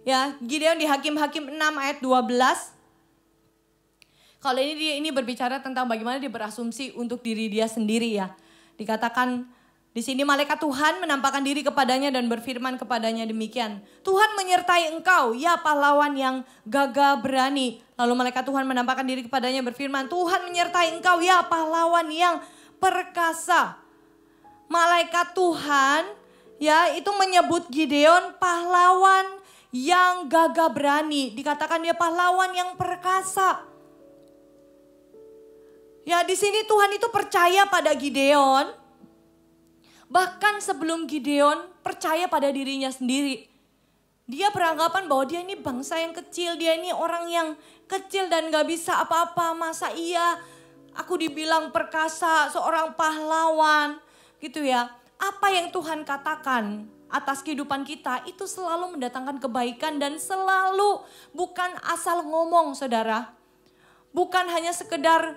Ya, Gideon di Hakim-Hakim 6 ayat 12. Kalau ini berbicara tentang bagaimana dia berasumsi untuk diri dia sendiri ya. Dikatakan di sini malaikat Tuhan menampakkan diri kepadanya dan berfirman kepadanya demikian. Tuhan menyertai engkau, ya pahlawan yang gagah berani. Lalu malaikat Tuhan menampakkan diri kepadanya berfirman, Tuhan menyertai engkau, ya pahlawan yang perkasa. Malaikat Tuhan ya itu menyebut Gideon pahlawan yang gagah berani. Dikatakan dia pahlawan yang perkasa. Ya, di sini Tuhan itu percaya pada Gideon. Bahkan sebelum Gideon percaya pada dirinya sendiri. Dia beranggapan bahwa dia ini bangsa yang kecil, dia ini orang yang kecil dan gak bisa apa-apa. Masa iya aku dibilang perkasa, seorang pahlawan gitu ya. Apa yang Tuhan katakan atas kehidupan kita itu selalu mendatangkan kebaikan dan selalu bukan asal ngomong, saudara. Bukan hanya sekedar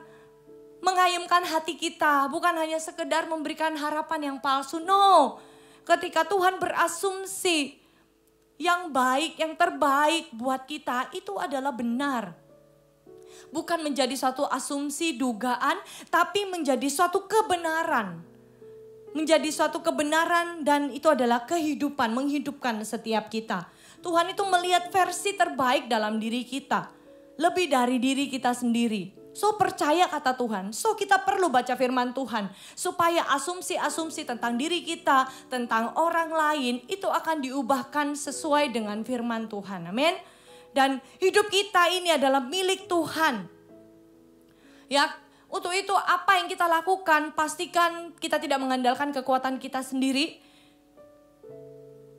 mengayunkan hati kita, bukan hanya sekedar memberikan harapan yang palsu. No, ketika Tuhan berasumsi yang baik, yang terbaik buat kita itu adalah benar. Bukan menjadi suatu asumsi, dugaan, tapi menjadi suatu kebenaran. Menjadi suatu kebenaran dan itu adalah kehidupan, menghidupkan setiap kita. Tuhan itu melihat versi terbaik dalam diri kita. Lebih dari diri kita sendiri. So percaya kata Tuhan, so kita perlu baca firman Tuhan. Supaya asumsi-asumsi tentang diri kita, tentang orang lain itu akan diubahkan sesuai dengan firman Tuhan. Amin. Dan hidup kita ini adalah milik Tuhan. Ya, untuk itu apa yang kita lakukan, pastikan kita tidak mengandalkan kekuatan kita sendiri.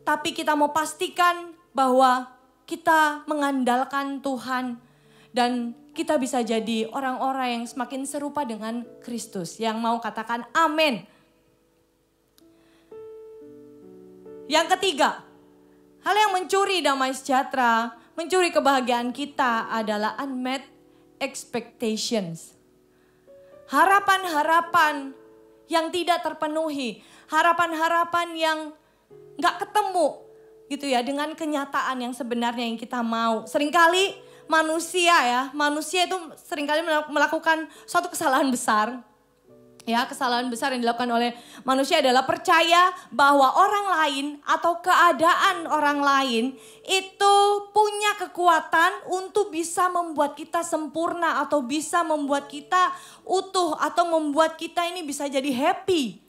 Tapi kita mau pastikan bahwa kita mengandalkan Tuhan. Dan kita bisa jadi orang-orang yang semakin serupa dengan Kristus. Yang mau katakan amin. Yang ketiga, hal yang mencuri damai sejahtera, mencuri kebahagiaan kita adalah unmet expectations. Harapan-harapan yang tidak terpenuhi, harapan-harapan yang gak ketemu gitu ya dengan kenyataan yang sebenarnya yang kita mau. Seringkali manusia itu seringkali melakukan suatu kesalahan besar. Ya, kesalahan besar yang dilakukan oleh manusia adalah percaya bahwa orang lain atau keadaan orang lain itu punya kekuatan untuk bisa membuat kita sempurna atau bisa membuat kita utuh atau membuat kita ini bisa jadi happy.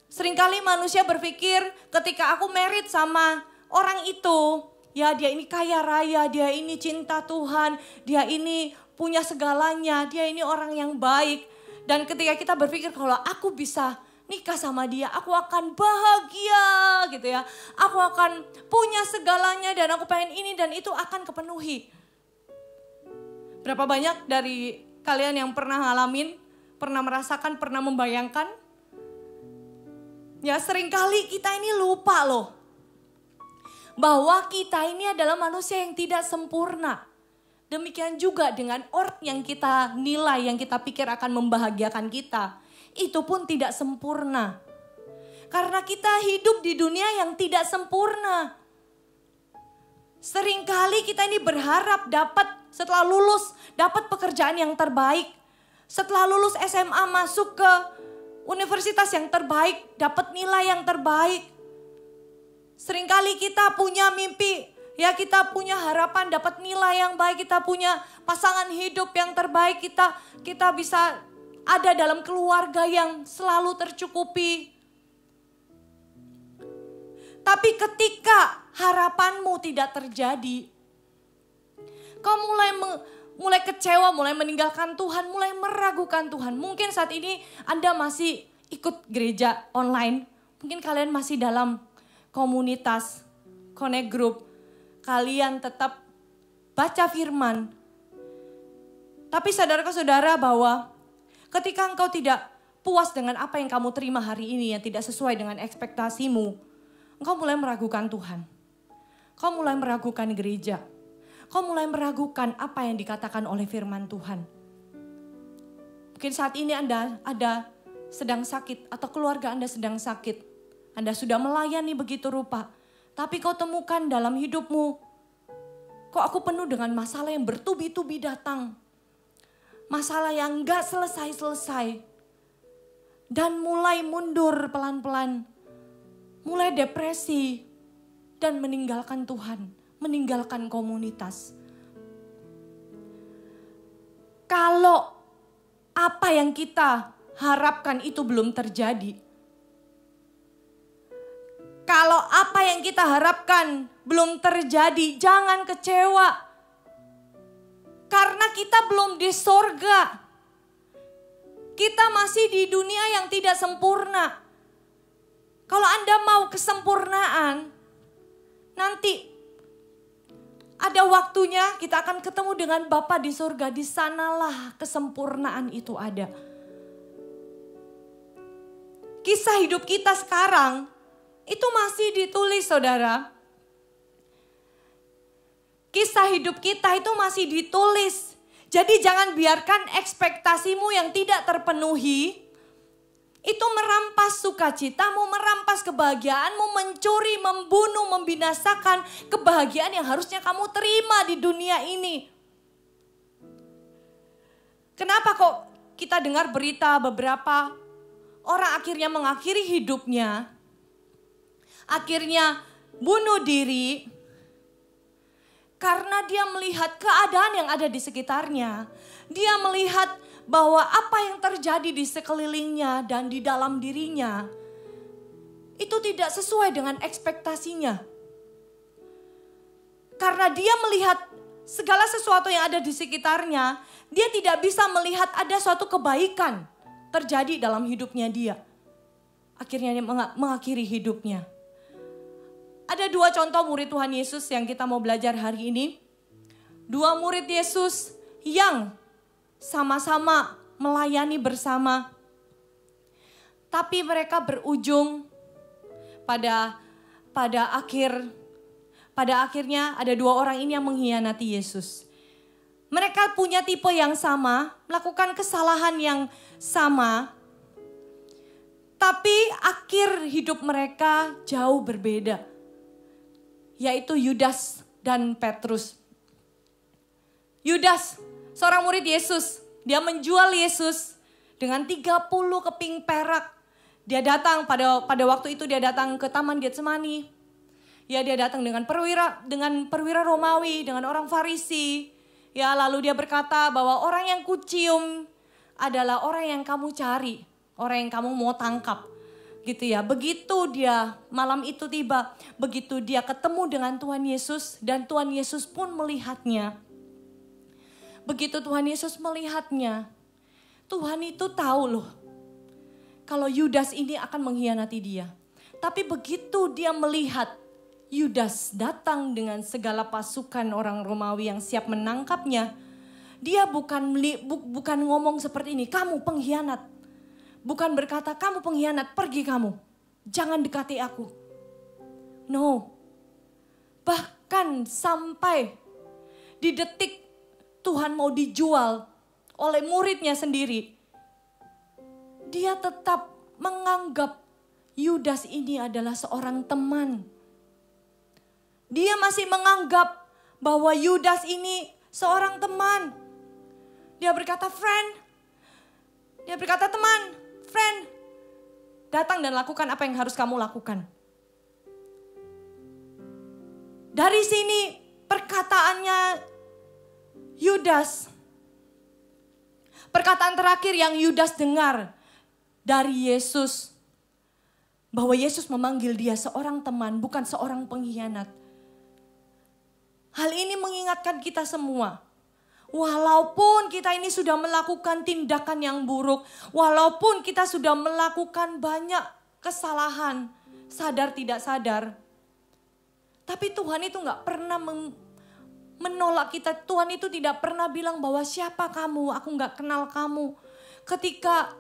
Seringkali manusia berpikir ketika aku married sama orang itu, ya dia ini kaya raya, dia ini cinta Tuhan, dia ini punya segalanya, dia ini orang yang baik. Dan ketika kita berpikir kalau aku bisa nikah sama dia, aku akan bahagia gitu ya. Aku akan punya segalanya dan aku pengen ini dan itu akan kepenuhi. Berapa banyak dari kalian yang pernah ngalamin, pernah merasakan, pernah membayangkan? Ya seringkali kita ini lupa loh. Bahwa kita ini adalah manusia yang tidak sempurna. Demikian juga dengan orang yang kita nilai, yang kita pikir akan membahagiakan kita. Itu pun tidak sempurna. Karena kita hidup di dunia yang tidak sempurna. Seringkali kita ini berharap dapat setelah lulus, dapat pekerjaan yang terbaik. Setelah lulus SMA masuk ke universitas yang terbaik, dapat nilai yang terbaik. Seringkali kita punya mimpi. Ya kita punya harapan dapat nilai yang baik, kita punya pasangan hidup yang terbaik, kita bisa ada dalam keluarga yang selalu tercukupi. Tapi ketika harapanmu tidak terjadi, kau mulai kecewa, mulai meninggalkan Tuhan, mulai meragukan Tuhan. Mungkin saat ini Anda masih ikut gereja online, mungkin kalian masih dalam komunitas, connect group. Kalian tetap baca firman. Tapi saudara-saudara bahwa ketika engkau tidak puas dengan apa yang kamu terima hari ini yang tidak sesuai dengan ekspektasimu, engkau mulai meragukan Tuhan. Kau mulai meragukan gereja. Kau mulai meragukan apa yang dikatakan oleh firman Tuhan. Mungkin saat ini Anda sedang sakit atau keluarga Anda sedang sakit. Anda sudah melayani begitu rupa. Tapi kau temukan dalam hidupmu, kok aku penuh dengan masalah yang bertubi-tubi datang. Masalah yang gak selesai-selesai. Dan mulai mundur pelan-pelan. Mulai depresi. Dan meninggalkan Tuhan. Meninggalkan komunitas. Kalau apa yang kita harapkan itu belum terjadi. Kalau apa yang kita harapkan belum terjadi, jangan kecewa. Karena kita belum di sorga. Kita masih di dunia yang tidak sempurna. Kalau Anda mau kesempurnaan, nanti ada waktunya kita akan ketemu dengan Bapa di surga. Di sanalah kesempurnaan itu ada. Kisah hidup kita sekarang itu masih ditulis, saudara. Kisah hidup kita itu masih ditulis. Jadi jangan biarkan ekspektasimu yang tidak terpenuhi itu merampas sukacitamu, merampas kebahagiaanmu, mencuri, membunuh, membinasakan kebahagiaan yang harusnya kamu terima di dunia ini. Kenapa kok kita dengar berita beberapa orang akhirnya mengakhiri hidupnya, akhirnya bunuh diri, karena dia melihat keadaan yang ada di sekitarnya. Dia melihat bahwa apa yang terjadi di sekelilingnya dan di dalam dirinya itu tidak sesuai dengan ekspektasinya. Karena dia melihat segala sesuatu yang ada di sekitarnya, dia tidak bisa melihat ada suatu kebaikan terjadi dalam hidupnya dia. Akhirnya dia mengakhiri hidupnya. Ada 2 contoh murid Tuhan Yesus yang kita mau belajar hari ini. 2 murid Yesus yang sama-sama melayani bersama. Tapi mereka berujung pada akhirnya ada 2 orang ini yang mengkhianati Yesus. Mereka punya tipe yang sama, melakukan kesalahan yang sama. Tapi akhir hidup mereka jauh berbeda. Yaitu Yudas dan Petrus. Yudas, seorang murid Yesus, dia menjual Yesus dengan 30 keping perak. Dia datang pada waktu itu dia datang ke Taman Getsemani. Ya, dia datang dengan perwira Romawi, dengan orang Farisi. Ya, lalu dia berkata bahwa orang yang kucium adalah orang yang kamu cari, orang yang kamu mau tangkap. Gitu ya, begitu dia malam itu tiba, begitu dia ketemu dengan Tuhan Yesus dan Tuhan Yesus pun melihatnya. Begitu Tuhan Yesus melihatnya, Tuhan itu tahu loh kalau Yudas ini akan mengkhianati dia. Tapi begitu dia melihat Yudas datang dengan segala pasukan orang Romawi yang siap menangkapnya, dia bukan ngomong seperti ini, kamu pengkhianat. Bukan berkata, kamu pengkhianat, pergi kamu. Jangan dekati aku. No. Bahkan sampai di detik Tuhan mau dijual oleh muridnya sendiri. Dia tetap menganggap Yudas ini adalah seorang teman. Dia masih menganggap bahwa Yudas ini seorang teman. Dia berkata, friend. Dia berkata, teman. Friend, datang dan lakukan apa yang harus kamu lakukan. Dari sini perkataannya Yudas. Perkataan terakhir yang Yudas dengar dari Yesus. Bahwa Yesus memanggil dia seorang teman, bukan seorang pengkhianat. Hal ini mengingatkan kita semua. Walaupun kita ini sudah melakukan tindakan yang buruk, walaupun kita sudah melakukan banyak kesalahan, sadar tidak sadar. Tapi Tuhan itu gak pernah menolak kita. Tuhan itu tidak pernah bilang bahwa siapa kamu, aku gak kenal kamu. Ketika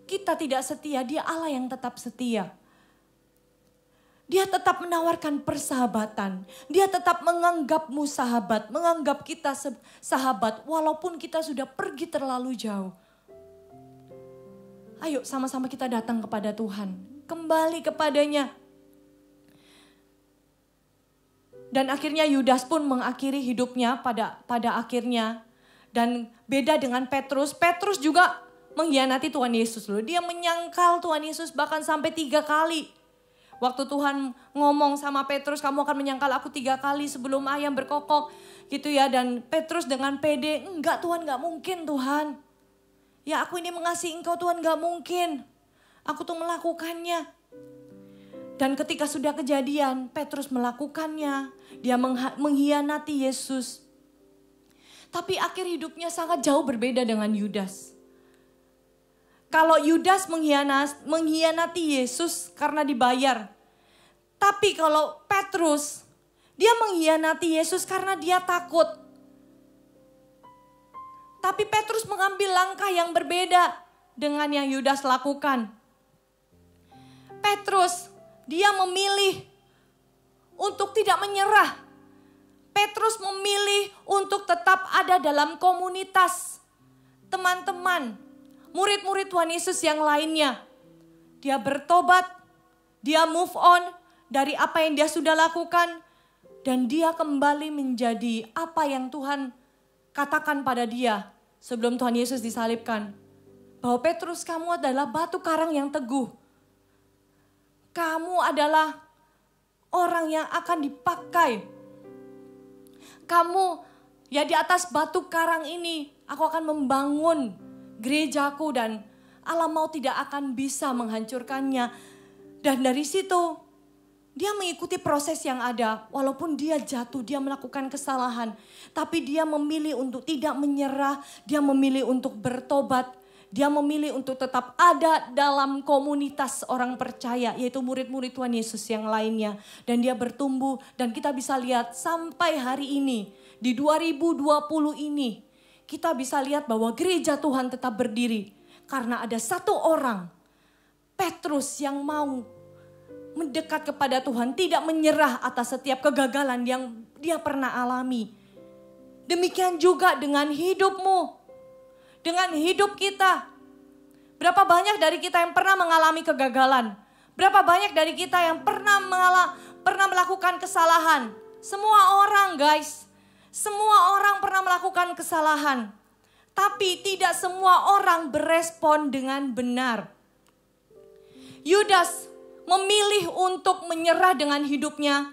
kita tidak setia, Dia Allah yang tetap setia. Dia tetap menawarkan persahabatan. Dia tetap menganggapmu sahabat, menganggap kita sahabat walaupun kita sudah pergi terlalu jauh. Ayo sama-sama kita datang kepada Tuhan, kembali kepadanya. Dan akhirnya Yudas pun mengakhiri hidupnya pada akhirnya. Dan beda dengan Petrus, Petrus juga mengkhianati Tuhan Yesus loh. Dia menyangkal Tuhan Yesus bahkan sampai 3 kali. Waktu Tuhan ngomong sama Petrus, kamu akan menyangkal aku 3 kali sebelum ayam berkokok. Gitu ya, dan Petrus dengan pede, enggak Tuhan, enggak mungkin Tuhan. Ya aku ini mengasihi engkau Tuhan, enggak mungkin. Aku tuh melakukannya. Dan ketika sudah kejadian, Petrus melakukannya. Dia mengkhianati Yesus. Tapi akhir hidupnya sangat jauh berbeda dengan Yudas. Kalau Yudas mengkhianati Yesus karena dibayar. Tapi kalau Petrus, dia mengkhianati Yesus karena dia takut. Tapi Petrus mengambil langkah yang berbeda dengan yang Yudas lakukan. Petrus, dia memilih untuk tidak menyerah. Petrus memilih untuk tetap ada dalam komunitas teman-teman, murid-murid Tuhan Yesus yang lainnya. Dia bertobat, dia move on dari apa yang dia sudah lakukan, dan dia kembali menjadi apa yang Tuhan katakan pada dia sebelum Tuhan Yesus disalibkan. Bahwa Petrus, kamu adalah batu karang yang teguh. Kamu adalah orang yang akan dipakai. Kamu ya di atas batu karang ini, aku akan membangun gerejaku dan alam maut tidak akan bisa menghancurkannya. Dan dari situ dia mengikuti proses yang ada. Walaupun dia jatuh, dia melakukan kesalahan. Tapi dia memilih untuk tidak menyerah. Dia memilih untuk bertobat. Dia memilih untuk tetap ada dalam komunitas orang percaya, yaitu murid-murid Tuhan Yesus yang lainnya. Dan dia bertumbuh, dan kita bisa lihat sampai hari ini, di 2020 ini, kita bisa lihat bahwa gereja Tuhan tetap berdiri. Karena ada satu orang, Petrus, yang mau mendekat kepada Tuhan, tidak menyerah atas setiap kegagalan yang dia pernah alami. Demikian juga dengan hidupmu. Dengan hidup kita. Berapa banyak dari kita yang pernah mengalami kegagalan? Berapa banyak dari kita yang pernah melakukan kesalahan? Semua orang, guys. Semua orang pernah melakukan kesalahan. Tapi tidak semua orang berespon dengan benar. Yudas memilih untuk menyerah dengan hidupnya.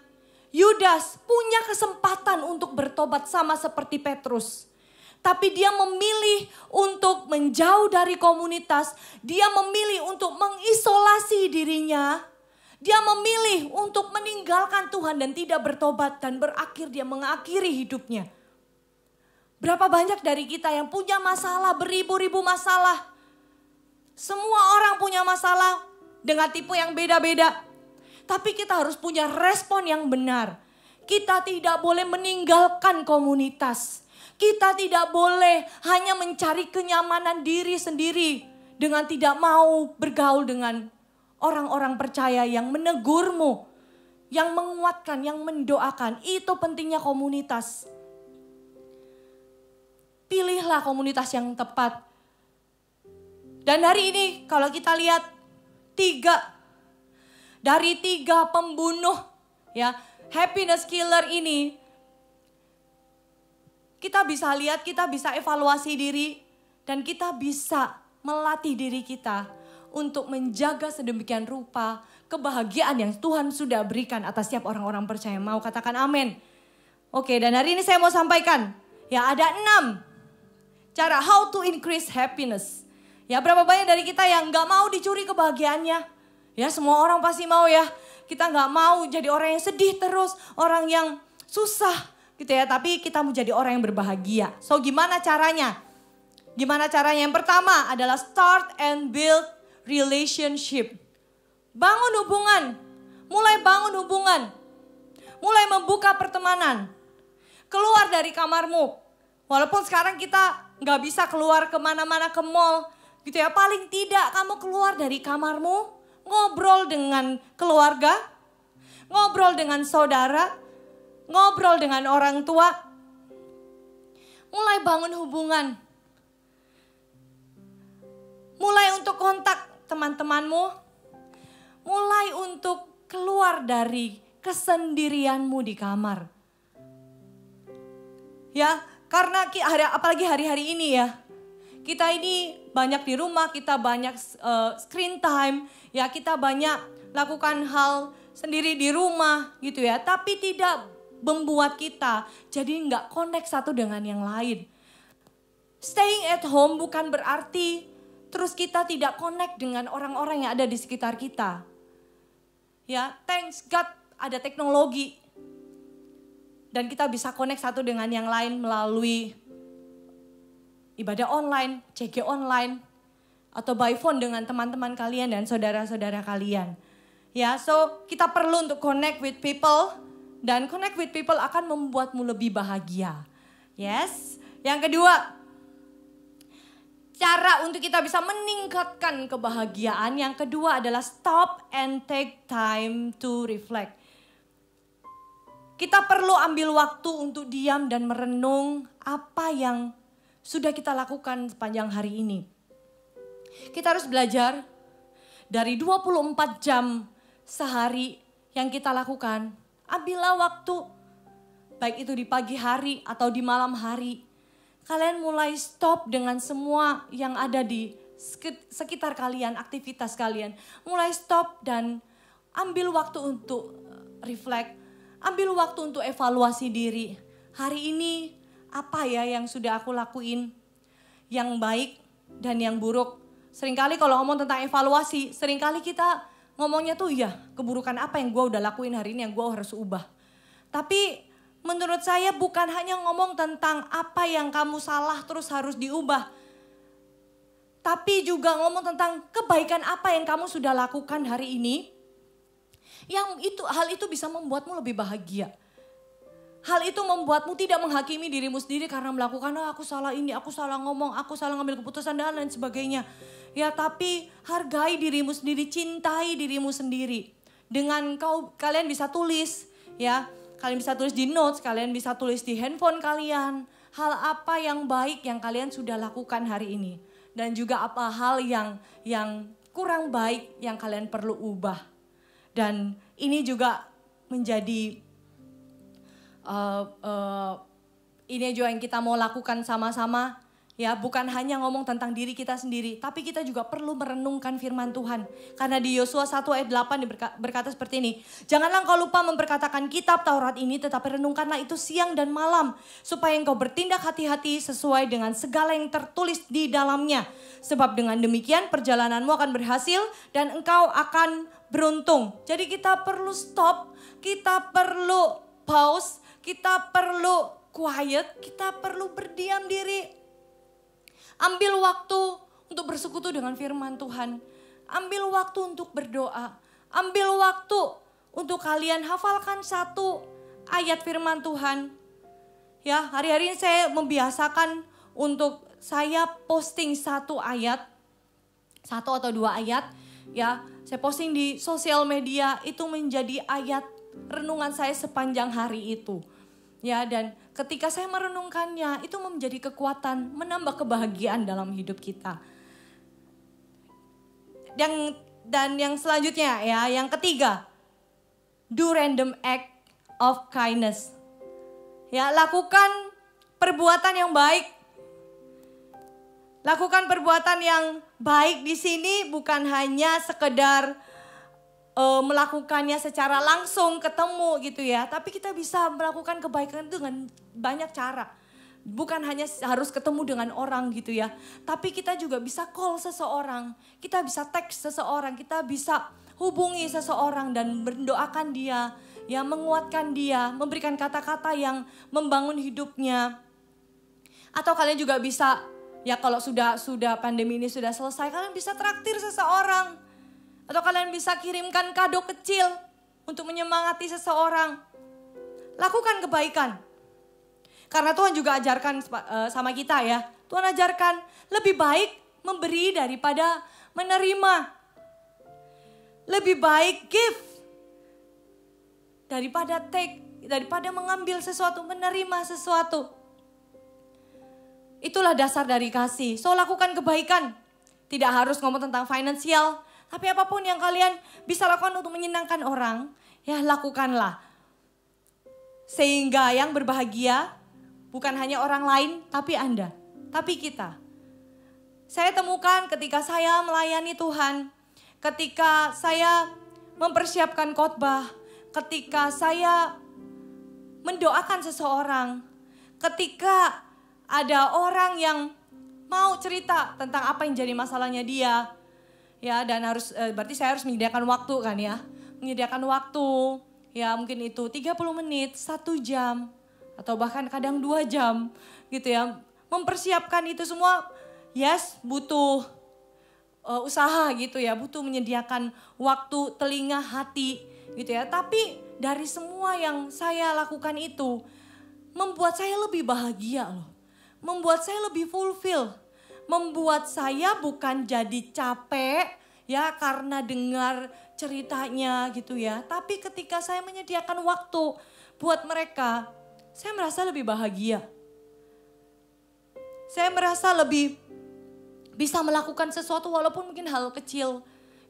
Yudas punya kesempatan untuk bertobat sama seperti Petrus. Tapi dia memilih untuk menjauh dari komunitas. Dia memilih untuk mengisolasi dirinya. Dia memilih untuk meninggalkan Tuhan dan tidak bertobat. Dan berakhir dia mengakhiri hidupnya. Berapa banyak dari kita yang punya masalah, beribu-ribu masalah. Semua orang punya masalah dengan tipe yang beda-beda. Tapi kita harus punya respon yang benar. Kita tidak boleh meninggalkan komunitas. Kita tidak boleh hanya mencari kenyamanan diri sendiri dengan tidak mau bergaul dengan orang-orang percaya yang menegurmu, yang menguatkan, yang mendoakan. Itu pentingnya komunitas. Pilihlah komunitas yang tepat. Dan hari ini kalau kita lihat dari tiga pembunuh, ya, happiness killer ini, kita bisa lihat, kita bisa evaluasi diri, dan kita bisa melatih diri kita untuk menjaga sedemikian rupa kebahagiaan yang Tuhan sudah berikan atas setiap orang-orang percaya. Mau katakan amin? Oke, dan hari ini saya mau sampaikan, ya, ada 6 cara how to increase happiness. Ya, berapa banyak dari kita yang gak mau dicuri kebahagiaannya? Ya, semua orang pasti mau, ya. Kita gak mau jadi orang yang sedih terus, orang yang susah gitu ya, tapi kita mau jadi orang yang berbahagia. So gimana caranya? Gimana caranya? Yang pertama adalah start and build relationship. Bangun hubungan. Mulai bangun hubungan. Mulai membuka pertemanan. Keluar dari kamarmu. Walaupun sekarang kita gak bisa keluar kemana-mana, ke mall gitu ya. Paling tidak kamu keluar dari kamarmu. Ngobrol dengan keluarga. Ngobrol dengan saudara. Ngobrol dengan orang tua. Mulai bangun hubungan. Mulai untuk kontak teman-temanmu. Mulai untuk keluar dari kesendirianmu di kamar. Ya, karena apalagi hari-hari ini ya. Kita ini banyak di rumah, kita banyak screen time. Ya, kita banyak lakukan hal sendiri di rumah gitu ya. Tapi tidak membuat kita jadi nggak connect satu dengan yang lain. Staying at home bukan berarti terus kita tidak connect dengan orang-orang yang ada di sekitar kita. Ya, thanks God ada teknologi. Dan kita bisa connect satu dengan yang lain melalui ibadah online, CG online, atau by phone dengan teman-teman kalian dan saudara-saudara kalian. Ya, so kita perlu untuk connect with people, dan connect with people akan membuatmu lebih bahagia. Yes. Yang kedua, cara untuk kita bisa meningkatkan kebahagiaan yang kedua adalah stop and take time to reflect. Kita perlu ambil waktu untuk diam dan merenung apa yang sudah kita lakukan sepanjang hari ini. Kita harus belajar dari 24 jam sehari yang kita lakukan. Ambillah waktu, baik itu di pagi hari atau di malam hari. Kalian mulai stop dengan semua yang ada di sekitar kalian, aktivitas kalian. Mulai stop dan ambil waktu untuk reflect. Ambil waktu untuk evaluasi diri. Hari ini apa ya yang sudah aku lakuin? Yang baik dan yang buruk. Seringkali kalau ngomong tentang evaluasi, seringkali kita ngomongnya tuh ya keburukan apa yang gue udah lakuin hari ini yang gue harus ubah. Tapi menurut saya bukan hanya ngomong tentang apa yang kamu salah terus harus diubah. Tapi juga ngomong tentang kebaikan apa yang kamu sudah lakukan hari ini. Hal itu bisa membuatmu lebih bahagia. Hal itu membuatmu tidak menghakimi dirimu sendiri karena melakukan aku salah ini, aku salah ngomong, aku salah ngambil keputusan dan lain sebagainya. Ya, tapi hargai dirimu sendiri, cintai dirimu sendiri. Dengan kalian bisa tulis, ya. Kalian bisa tulis di notes, kalian bisa tulis di handphone kalian. Hal apa yang baik yang kalian sudah lakukan hari ini. Dan juga apa hal yang kurang baik yang kalian perlu ubah. Dan ini juga menjadi ini juga yang kita mau lakukan sama-sama. Ya, bukan hanya ngomong tentang diri kita sendiri, tapi kita juga perlu merenungkan firman Tuhan. Karena di Yosua 1 ayat 8 berkata seperti ini. Janganlah engkau lupa memperkatakan kitab Taurat ini, tetapi renungkanlah itu siang dan malam. Supaya engkau bertindak hati-hati sesuai dengan segala yang tertulis di dalamnya. Sebab dengan demikian perjalananmu akan berhasil dan engkau akan beruntung. Jadi kita perlu stop, kita perlu pause, kita perlu quiet, kita perlu berdiam diri. Ambil waktu untuk bersekutu dengan firman Tuhan. Ambil waktu untuk berdoa. Ambil waktu untuk kalian hafalkan satu ayat firman Tuhan. Ya, hari-hari ini saya membiasakan untuk saya posting satu ayat. Satu atau dua ayat. Ya, saya posting di sosial media, itu menjadi ayat renungan saya sepanjang hari itu. Ya, dan ketika saya merenungkannya, itu menjadi kekuatan, menambah kebahagiaan dalam hidup kita. Dan yang selanjutnya ya, yang ketiga, do random act of kindness. Ya, lakukan perbuatan yang baik. Lakukan perbuatan yang baik di sini bukan hanya sekedar melakukannya secara langsung ketemu gitu ya. Tapi kita bisa melakukan kebaikan itu dengan banyak cara. Bukan hanya harus ketemu dengan orang gitu ya. Tapi kita juga bisa call seseorang. Kita bisa text seseorang. Kita bisa hubungi seseorang dan mendoakan dia. Ya, menguatkan dia. Memberikan kata-kata yang membangun hidupnya. Atau kalian juga bisa, ya kalau sudah pandemi ini sudah selesai, kalian bisa traktir seseorang. Atau kalian bisa kirimkan kado kecil untuk menyemangati seseorang. Lakukan kebaikan. Karena Tuhan juga ajarkan sama kita ya. Tuhan ajarkan lebih baik memberi daripada menerima. Lebih baik give daripada take. Daripada mengambil sesuatu, menerima sesuatu. Itulah dasar dari kasih. So, lakukan kebaikan. Tidak harus ngomong tentang finansial. Tapi apapun yang kalian bisa lakukan untuk menyenangkan orang, ya lakukanlah. Sehingga yang berbahagia bukan hanya orang lain, tapi Anda, tapi kita. Saya temukan ketika saya melayani Tuhan, ketika saya mempersiapkan khotbah, ketika saya mendoakan seseorang, ketika ada orang yang mau cerita tentang apa yang jadi masalahnya dia, ya, dan berarti saya harus menyediakan waktu kan ya. menyediakan waktu, ya mungkin itu 30 menit, 1 jam, atau bahkan kadang 2 jam gitu ya. Mempersiapkan itu semua, yes, butuh usaha gitu ya, butuh menyediakan waktu, telinga, hati gitu ya. Tapi dari semua yang saya lakukan itu, membuat saya lebih bahagia loh. Membuat saya lebih fulfill. Membuat saya bukan jadi capek ya karena dengar ceritanya gitu ya. Tapi ketika saya menyediakan waktu buat mereka, saya merasa lebih bahagia. Saya merasa lebih bisa melakukan sesuatu walaupun mungkin hal kecil.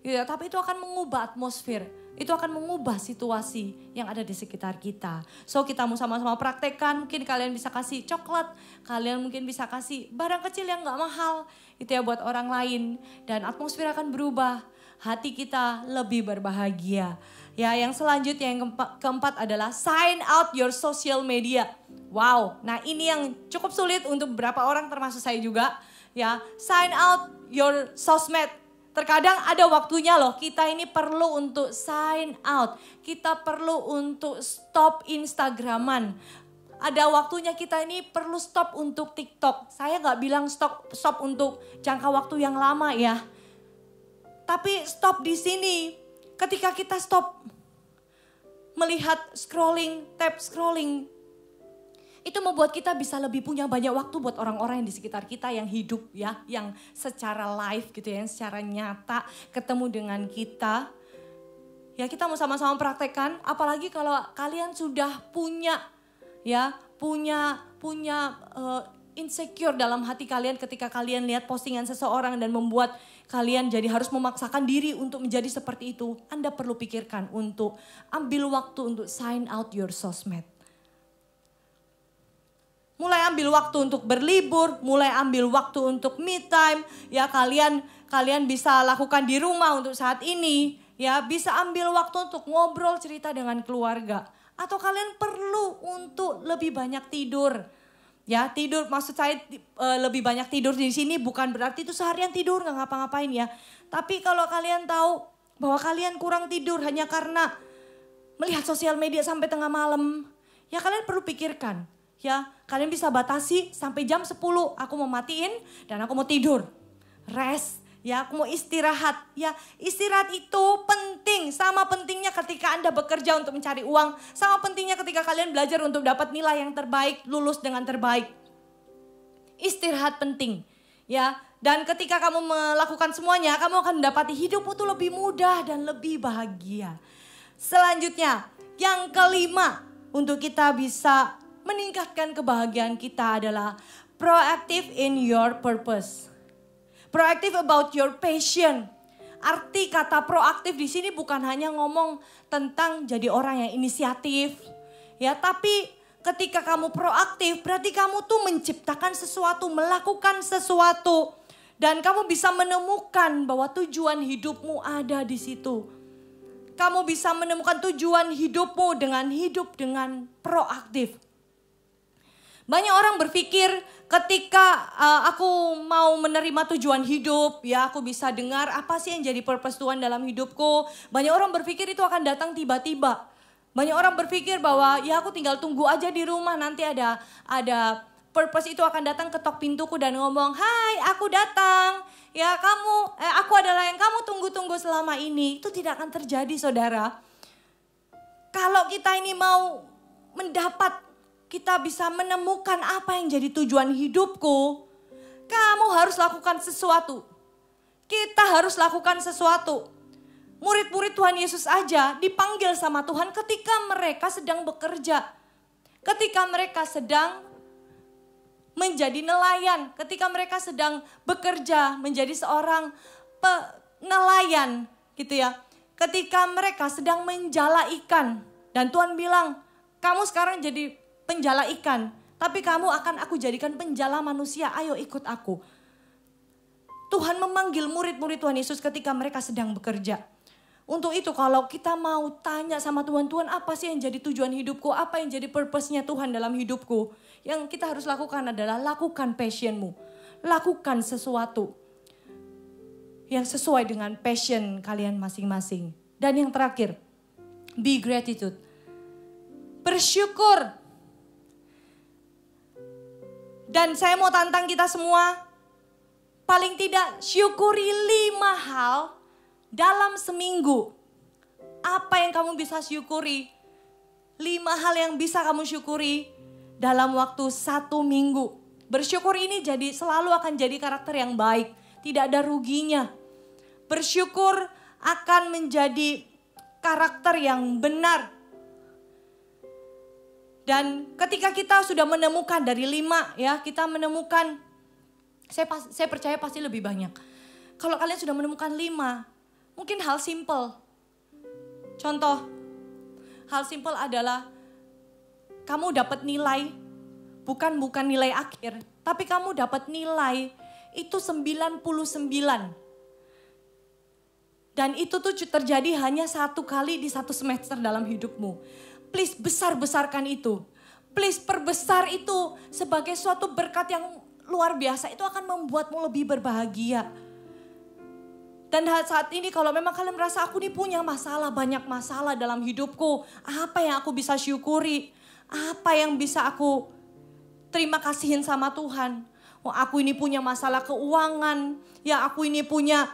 Gitu ya, tapi itu akan mengubah atmosfer. Itu akan mengubah situasi yang ada di sekitar kita. So kita mau sama-sama praktekkan, mungkin kalian bisa kasih coklat, kalian mungkin bisa kasih barang kecil yang gak mahal. Itu ya buat orang lain. Dan atmosfer akan berubah, hati kita lebih berbahagia. Ya, yang selanjutnya yang keempat adalah sign out your social media. Wow, nah ini yang cukup sulit untuk beberapa orang termasuk saya juga. Ya, sign out your sosmed. Terkadang ada waktunya loh, kita ini perlu untuk sign out. Kita perlu untuk stop Instagraman. Ada waktunya kita ini perlu stop untuk TikTok. Saya gak bilang stop untuk jangka waktu yang lama ya. Tapi stop di sini. Ketika kita stop melihat scrolling, tap scrolling, itu membuat kita bisa lebih punya banyak waktu buat orang-orang yang di sekitar kita yang hidup ya, yang secara live gitu ya, yang secara nyata ketemu dengan kita. Ya kita mau sama-sama praktekkan, apalagi kalau kalian sudah punya insecure dalam hati kalian ketika kalian lihat postingan seseorang dan membuat kalian jadi harus memaksakan diri untuk menjadi seperti itu. Anda perlu pikirkan untuk ambil waktu untuk sign out your sosmed. Mulai ambil waktu untuk berlibur, mulai ambil waktu untuk me time. Ya kalian bisa lakukan di rumah untuk saat ini. Ya bisa ambil waktu untuk ngobrol cerita dengan keluarga. Atau kalian perlu untuk lebih banyak tidur. Ya tidur, maksud saya lebih banyak tidur di sini bukan berarti itu seharian tidur nggak ngapa-ngapain ya. Tapi kalau kalian tahu bahwa kalian kurang tidur hanya karena melihat sosial media sampai tengah malam. Ya kalian perlu pikirkan. Ya, kalian bisa batasi sampai jam 10 aku mau matiin dan aku mau tidur. Rest, ya aku mau istirahat. Ya, istirahat itu penting, sama pentingnya ketika Anda bekerja untuk mencari uang, sama pentingnya ketika kalian belajar untuk dapat nilai yang terbaik, lulus dengan terbaik. Istirahat penting, ya. Dan ketika kamu melakukan semuanya, kamu akan mendapati hidupmu itu lebih mudah dan lebih bahagia. Selanjutnya, yang kelima untuk kita bisa meningkatkan kebahagiaan kita adalah proactive in your purpose. Proactive about your passion. Arti kata proaktif di sini bukan hanya ngomong tentang jadi orang yang inisiatif, ya, tapi ketika kamu proaktif berarti kamu tuh menciptakan sesuatu, melakukan sesuatu, dan kamu bisa menemukan bahwa tujuan hidupmu ada di situ. Kamu bisa menemukan tujuan hidupmu dengan hidup dengan proaktif. Banyak orang berpikir ketika aku mau menerima tujuan hidup, ya aku bisa dengar apa sih yang jadi purpose Tuhan dalam hidupku. Banyak orang berpikir itu akan datang tiba-tiba. Banyak orang berpikir bahwa ya aku tinggal tunggu aja di rumah, nanti ada purpose itu akan datang ketok pintuku dan ngomong, "Hai, aku datang. Ya aku adalah yang kamu tunggu-tunggu selama ini." Itu tidak akan terjadi, saudara. Kalau kita ini mau kita bisa menemukan apa yang jadi tujuan hidupku, kamu harus lakukan sesuatu. Kita harus lakukan sesuatu. Murid-murid Tuhan Yesus aja dipanggil sama Tuhan ketika mereka sedang bekerja. Ketika mereka sedang menjadi nelayan. Ketika mereka sedang bekerja menjadi seorang nelayan gitu ya. Ketika mereka sedang menjala ikan. Dan Tuhan bilang, kamu sekarang jadi penjala ikan, tapi kamu akan aku jadikan penjala manusia, ayo ikut aku. Tuhan memanggil murid-murid Tuhan Yesus ketika mereka sedang bekerja. Untuk itu kalau kita mau tanya sama Tuhan, Tuhan apa sih yang jadi tujuan hidupku, apa yang jadi purpose-nya Tuhan dalam hidupku. Yang kita harus lakukan adalah lakukan passion-mu, lakukan sesuatu yang sesuai dengan passion kalian masing-masing. Dan yang terakhir, Be gratitude. Bersyukur. Dan saya mau tantang kita semua, paling tidak syukuri 5 hal dalam seminggu. Apa yang kamu bisa syukuri? 5 hal yang bisa kamu syukuri dalam waktu 1 minggu. Bersyukur ini selalu akan jadi karakter yang baik. Tidak ada ruginya. Bersyukur akan menjadi karakter yang benar. Dan ketika kita sudah menemukan dari 5 ya, kita menemukan, saya percaya pasti lebih banyak. Kalau kalian sudah menemukan 5, mungkin hal simple. Contoh, hal simple adalah kamu dapat nilai, bukan nilai akhir, tapi kamu dapat nilai itu 99. Dan itu tuh terjadi hanya 1 kali di 1 semester dalam hidupmu. Please besar-besarkan itu. Please perbesar itu sebagai suatu berkat yang luar biasa. Itu akan membuatmu lebih berbahagia. Dan saat ini kalau memang kalian merasa aku nih punya masalah, banyak masalah dalam hidupku. Apa yang aku bisa syukuri? Apa yang bisa aku terima kasihin sama Tuhan? Oh, aku ini punya masalah keuangan. Ya, aku ini punya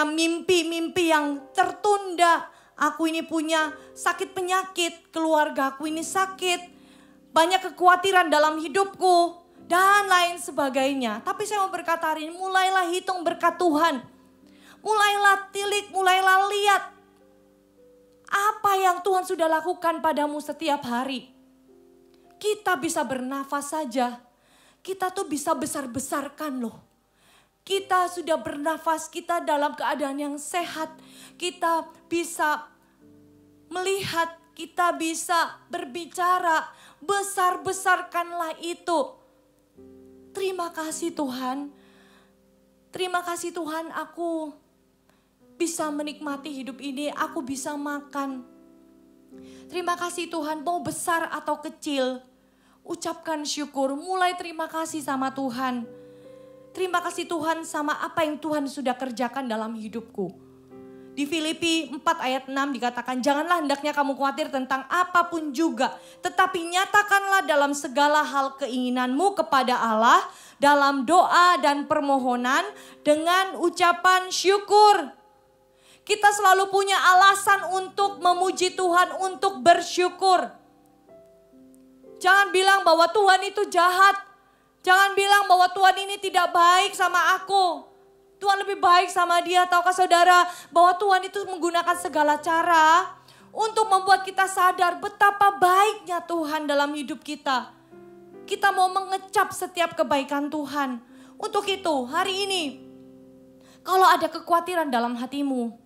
mimpi-mimpi yang tertunda. Aku ini punya sakit penyakit, keluarga aku ini sakit, banyak kekhawatiran dalam hidupku, dan lain sebagainya. Tapi saya mau berkata hari ini, mulailah hitung berkat Tuhan. Mulailah tilik, mulailah lihat apa yang Tuhan sudah lakukan padamu setiap hari. Kita bisa bernafas saja, kita tuh bisa besar-besarkan loh. Kita sudah bernafas, kita dalam keadaan yang sehat. Kita bisa melihat, kita bisa berbicara. Besar-besarkanlah itu. Terima kasih Tuhan. Terima kasih Tuhan, aku bisa menikmati hidup ini. Aku bisa makan. Terima kasih Tuhan, mau besar atau kecil. Ucapkan syukur, mulai terima kasih sama Tuhan. Terima kasih Tuhan sama apa yang Tuhan sudah kerjakan dalam hidupku. Di Filipi 4 ayat 6 dikatakan, janganlah hendaknya kamu khawatir tentang apapun juga. Tetapi nyatakanlah dalam segala hal keinginanmu kepada Allah. Dalam doa dan permohonan dengan ucapan syukur. Kita selalu punya alasan untuk memuji Tuhan, untuk bersyukur. Jangan bilang bahwa Tuhan itu jahat. Jangan bilang bahwa Tuhan ini tidak baik sama aku. Tuhan lebih baik sama dia. Tahukah saudara bahwa Tuhan itu menggunakan segala cara untuk membuat kita sadar betapa baiknya Tuhan dalam hidup kita. Kita mau mengecap setiap kebaikan Tuhan. Untuk itu hari ini, kalau ada kekhawatiran dalam hatimu,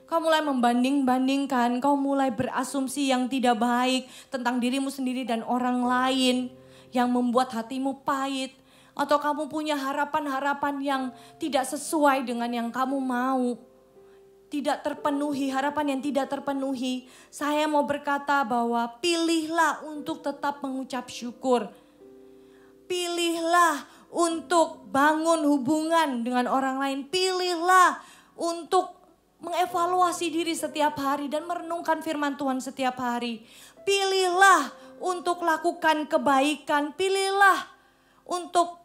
kau mulai membanding-bandingkan, kau mulai berasumsi yang tidak baik tentang dirimu sendiri dan orang lain, yang membuat hatimu pahit, atau kamu punya harapan-harapan yang tidak sesuai dengan yang kamu mau, tidak terpenuhi, harapan yang tidak terpenuhi. Saya mau berkata bahwa pilihlah untuk tetap mengucap syukur. Pilihlah untuk bangun hubungan dengan orang lain. Pilihlah untuk mengevaluasi diri setiap hari dan merenungkan firman Tuhan setiap hari. Pilihlah untuk lakukan kebaikan. Pilihlah untuk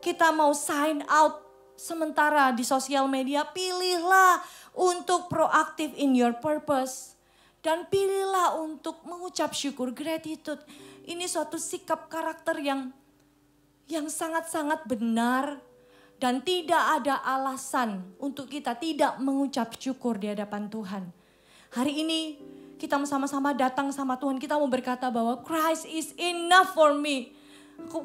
kita mau sign out sementara di sosial media. Pilihlah untuk proaktif in your purpose. Dan pilihlah untuk mengucap syukur, gratitude. Ini suatu sikap karakter yang sangat-sangat benar. Dan tidak ada alasan untuk kita tidak mengucap syukur di hadapan Tuhan. Hari ini kita sama-sama datang sama Tuhan. Kita mau berkata bahwa Christ is enough for me.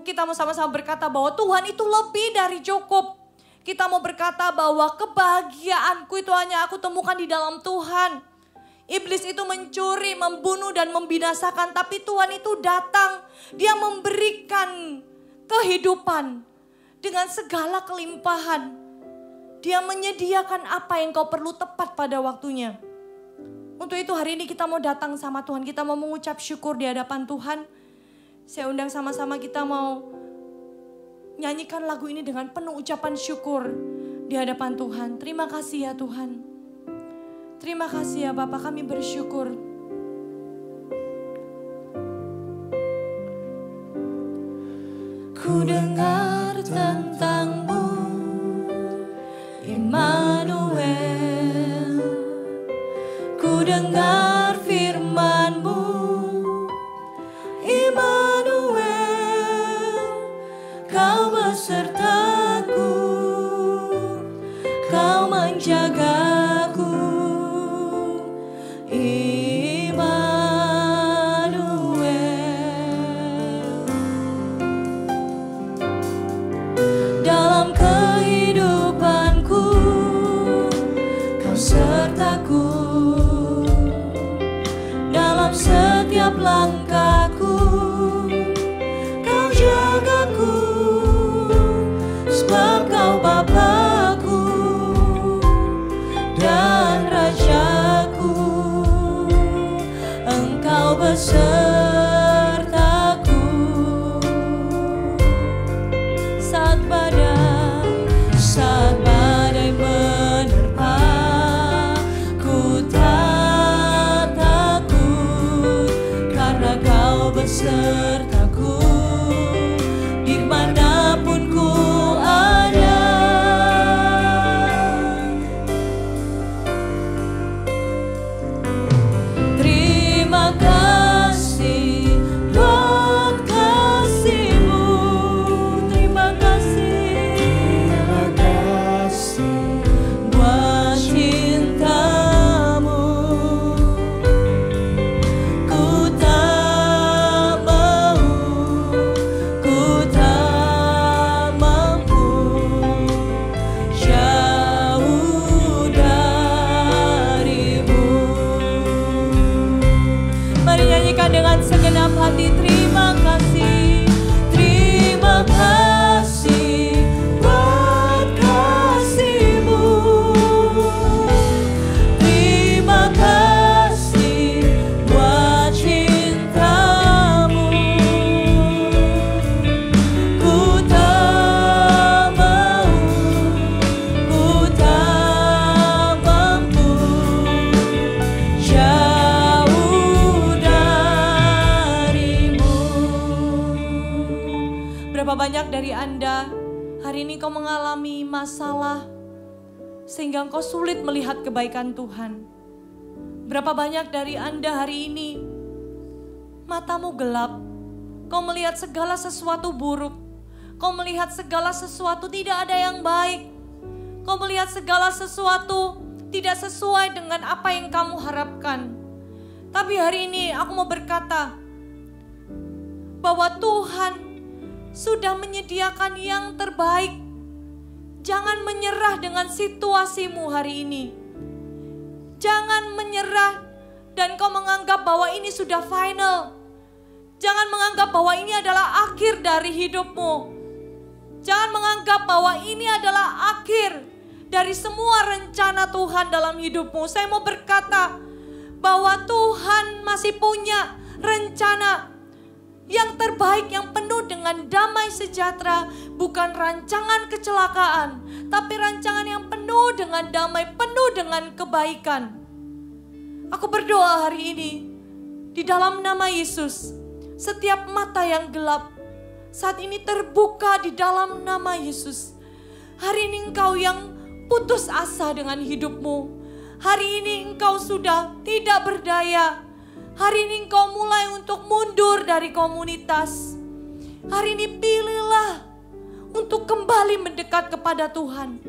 Kita mau sama-sama berkata bahwa Tuhan itu lebih dari cukup. Kita mau berkata bahwa kebahagiaanku itu hanya aku temukan di dalam Tuhan. Iblis itu mencuri, membunuh dan membinasakan. Tapi Tuhan itu datang. Dia memberikan kehidupan dengan segala kelimpahan. Dia menyediakan apa yang kau perlu tepat pada waktunya. Untuk itu hari ini kita mau datang sama Tuhan. Kita mau mengucap syukur di hadapan Tuhan. Saya undang sama-sama kita mau nyanyikan lagu ini dengan penuh ucapan syukur di hadapan Tuhan. Terima kasih ya Tuhan. Terima kasih ya Bapa, kami bersyukur. Ku dengar tentang-Mu, Immanuel. Ku dengar firman-Mu, Immanuel. Kau besertaku, Kau menjagaku, Immanuel. Dalam kehidupanku, Kau sertaku. Dalam setiap langkahku, Kau jagaku. Sebab Kau Bapa-Ku dan Raja-Ku, Engkau besertaku. Saat badai menerpa, ku tak takut, karena Kau besertaku dimanapun ku ada. Terima kasih buat kasih-Mu, terima kasih buat cinta-Mu. Ku tak mampu jauh dari-Mu. Mari nyanyikan dengan segenap hati. Terima kasih buat kasih-Mu. Terima kasih buat cinta-Mu. Ku tak mampu jauh dari-Mu. Berapa banyak dari Anda hari ini kau mengalami masalah sehingga engkau sulit melihat kebaikan Tuhan? Berapa banyak dari Anda hari ini matamu gelap, kau melihat segala sesuatu buruk, kau melihat segala sesuatu tidak ada yang baik, kau melihat segala sesuatu tidak sesuai dengan apa yang kamu harapkan. Tapi hari ini aku mau berkata bahwa Tuhan sudah menyediakan yang terbaik. Jangan menyerah dengan situasimu hari ini. Jangan menyerah dan kau menganggap bahwa ini sudah final. Jangan menganggap bahwa ini adalah akhir dari hidupmu. Jangan menganggap bahwa ini adalah akhir dari semua rencana Tuhan dalam hidupmu. Saya mau berkata bahwa Tuhan masih punya rencana yang terbaik, yang penuh dengan damai sejahtera, bukan rancangan kecelakaan, tapi rancangan yang penuh dengan damai, penuh dengan kebaikan. Aku berdoa hari ini, di dalam nama Yesus, setiap mata yang gelap saat ini terbuka di dalam nama Yesus. Hari ini engkau yang putus asa dengan hidupmu, hari ini engkau sudah tidak berdaya. Hari ini engkau mulai untuk mundur dari komunitas. Hari ini pilihlah untuk kembali mendekat kepada Tuhan.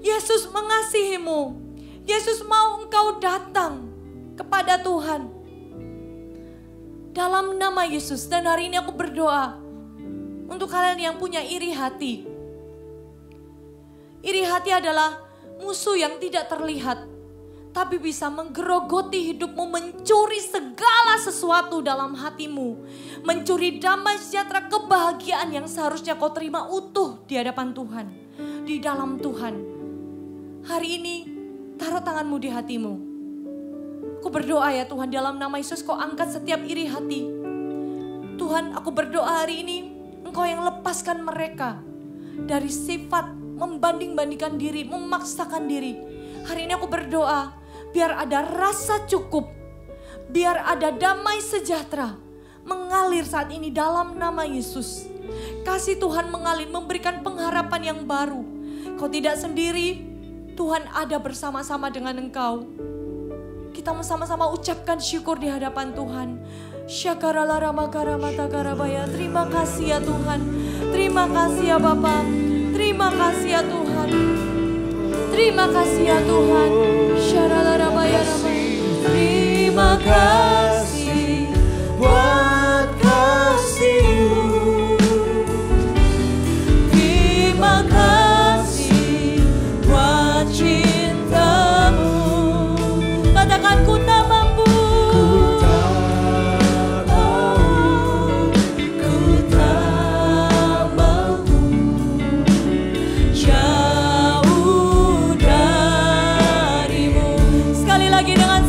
Yesus mengasihimu. Yesus mau engkau datang kepada Tuhan. Dalam nama Yesus. Dan hari ini aku berdoa untuk kalian yang punya iri hati. Iri hati adalah musuh yang tidak terlihat, tapi bisa menggerogoti hidupmu, mencuri segala sesuatu dalam hatimu. Mencuri damai sejahtera, kebahagiaan yang seharusnya kau terima utuh di hadapan Tuhan. Di dalam Tuhan. Hari ini taruh tanganmu di hatimu. Aku berdoa ya Tuhan, dalam nama Yesus kau angkat setiap iri hati. Tuhan, aku berdoa hari ini engkau yang lepaskan mereka dari sifat membanding-bandingkan diri, memaksakan diri. Hari ini aku berdoa biar ada rasa cukup, biar ada damai sejahtera mengalir saat ini dalam nama Yesus. Kasih Tuhan mengalir, memberikan pengharapan yang baru. Kau tidak sendiri, Tuhan ada bersama-sama dengan engkau. Kita sama-sama ucapkan syukur di hadapan Tuhan. Terima kasih ya Tuhan. Terima kasih ya Bapa. Terima kasih ya Tuhan. Terima kasih ya Tuhan. Terima kasih buat kasih-Mu. Terima kasih buat cinta-Mu. Katakan ku tak mampu.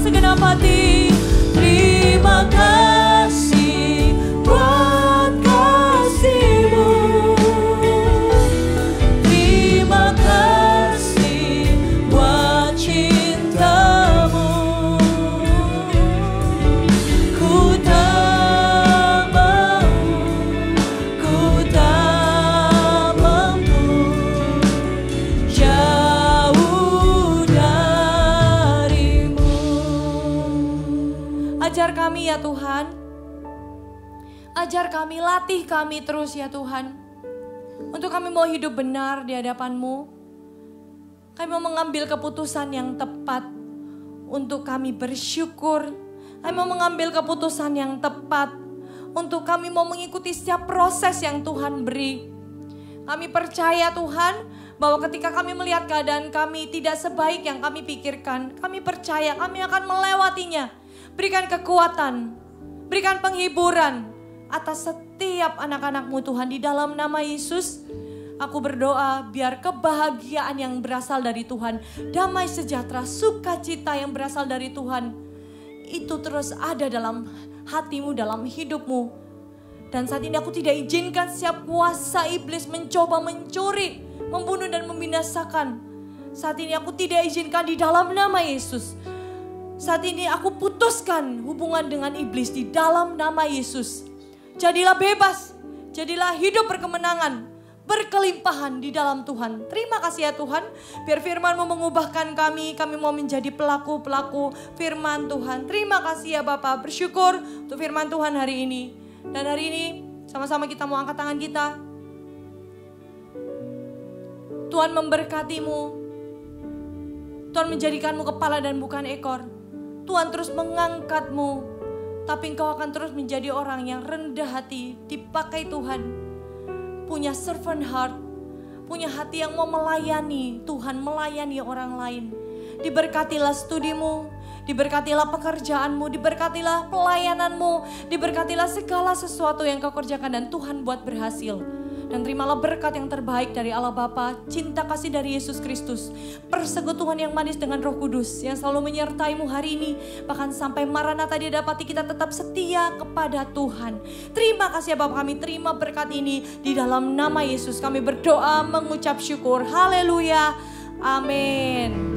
Segenap hati, terima kasih buat kasih-Mu. Terima kasih buat cinta-Mu. Ku tak mampu jauh dari-Mu. Ajar kami ya Tuhan. Ajar kami, latih kami terus ya Tuhan. Untuk kami mau hidup benar di hadapan-Mu. Kami mau mengambil keputusan yang tepat. Untuk kami bersyukur. Kami mau mengambil keputusan yang tepat. Untuk kami mau mengikuti setiap proses yang Tuhan beri. Kami percaya Tuhan, bahwa ketika kami melihat keadaan kami tidak sebaik yang kami pikirkan, kami percaya kami akan melewatinya. Berikan kekuatan, berikan penghiburan atas setiap anak-anak-Mu Tuhan di dalam nama Yesus. Aku berdoa biar kebahagiaan yang berasal dari Tuhan, damai sejahtera, sukacita yang berasal dari Tuhan, itu terus ada dalam hati-Mu, dalam hidup-Mu. Dan saat ini aku tidak izinkan setiap kuasa iblis mencoba mencuri, membunuh dan membinasakan. Saat ini aku tidak izinkan di dalam nama Yesus. Saat ini aku putuskan hubungan dengan iblis di dalam nama Yesus. Jadilah bebas, jadilah hidup berkemenangan, berkelimpahan di dalam Tuhan. Terima kasih ya Tuhan, biar firman-Mu mengubahkan kami mau menjadi pelaku-pelaku firman Tuhan. Terima kasih ya Bapa, bersyukur untuk firman Tuhan hari ini. Dan hari ini sama-sama kita mau angkat tangan kita. Tuhan memberkati-Mu, Tuhan menjadikan-Mu kepala dan bukan ekor. Tuhan terus mengangkat-Mu, tapi Engkau akan terus menjadi orang yang rendah hati, dipakai Tuhan. Punya servant heart, punya hati yang mau melayani Tuhan, melayani orang lain. Diberkatilah studimu, diberkatilah pekerjaanmu, diberkatilah pelayananmu, diberkatilah segala sesuatu yang Kau kerjakan dan Tuhan buat berhasil. Dan terimalah berkat yang terbaik dari Allah Bapa, cinta kasih dari Yesus Kristus, persekutuan yang manis dengan Roh Kudus yang selalu menyertai-Mu hari ini, bahkan sampai Maranatha didapati kita tetap setia kepada Tuhan. Terima kasih ya Bapa, kami terima berkat ini di dalam nama Yesus. Kami berdoa mengucap syukur. Haleluya. Amin.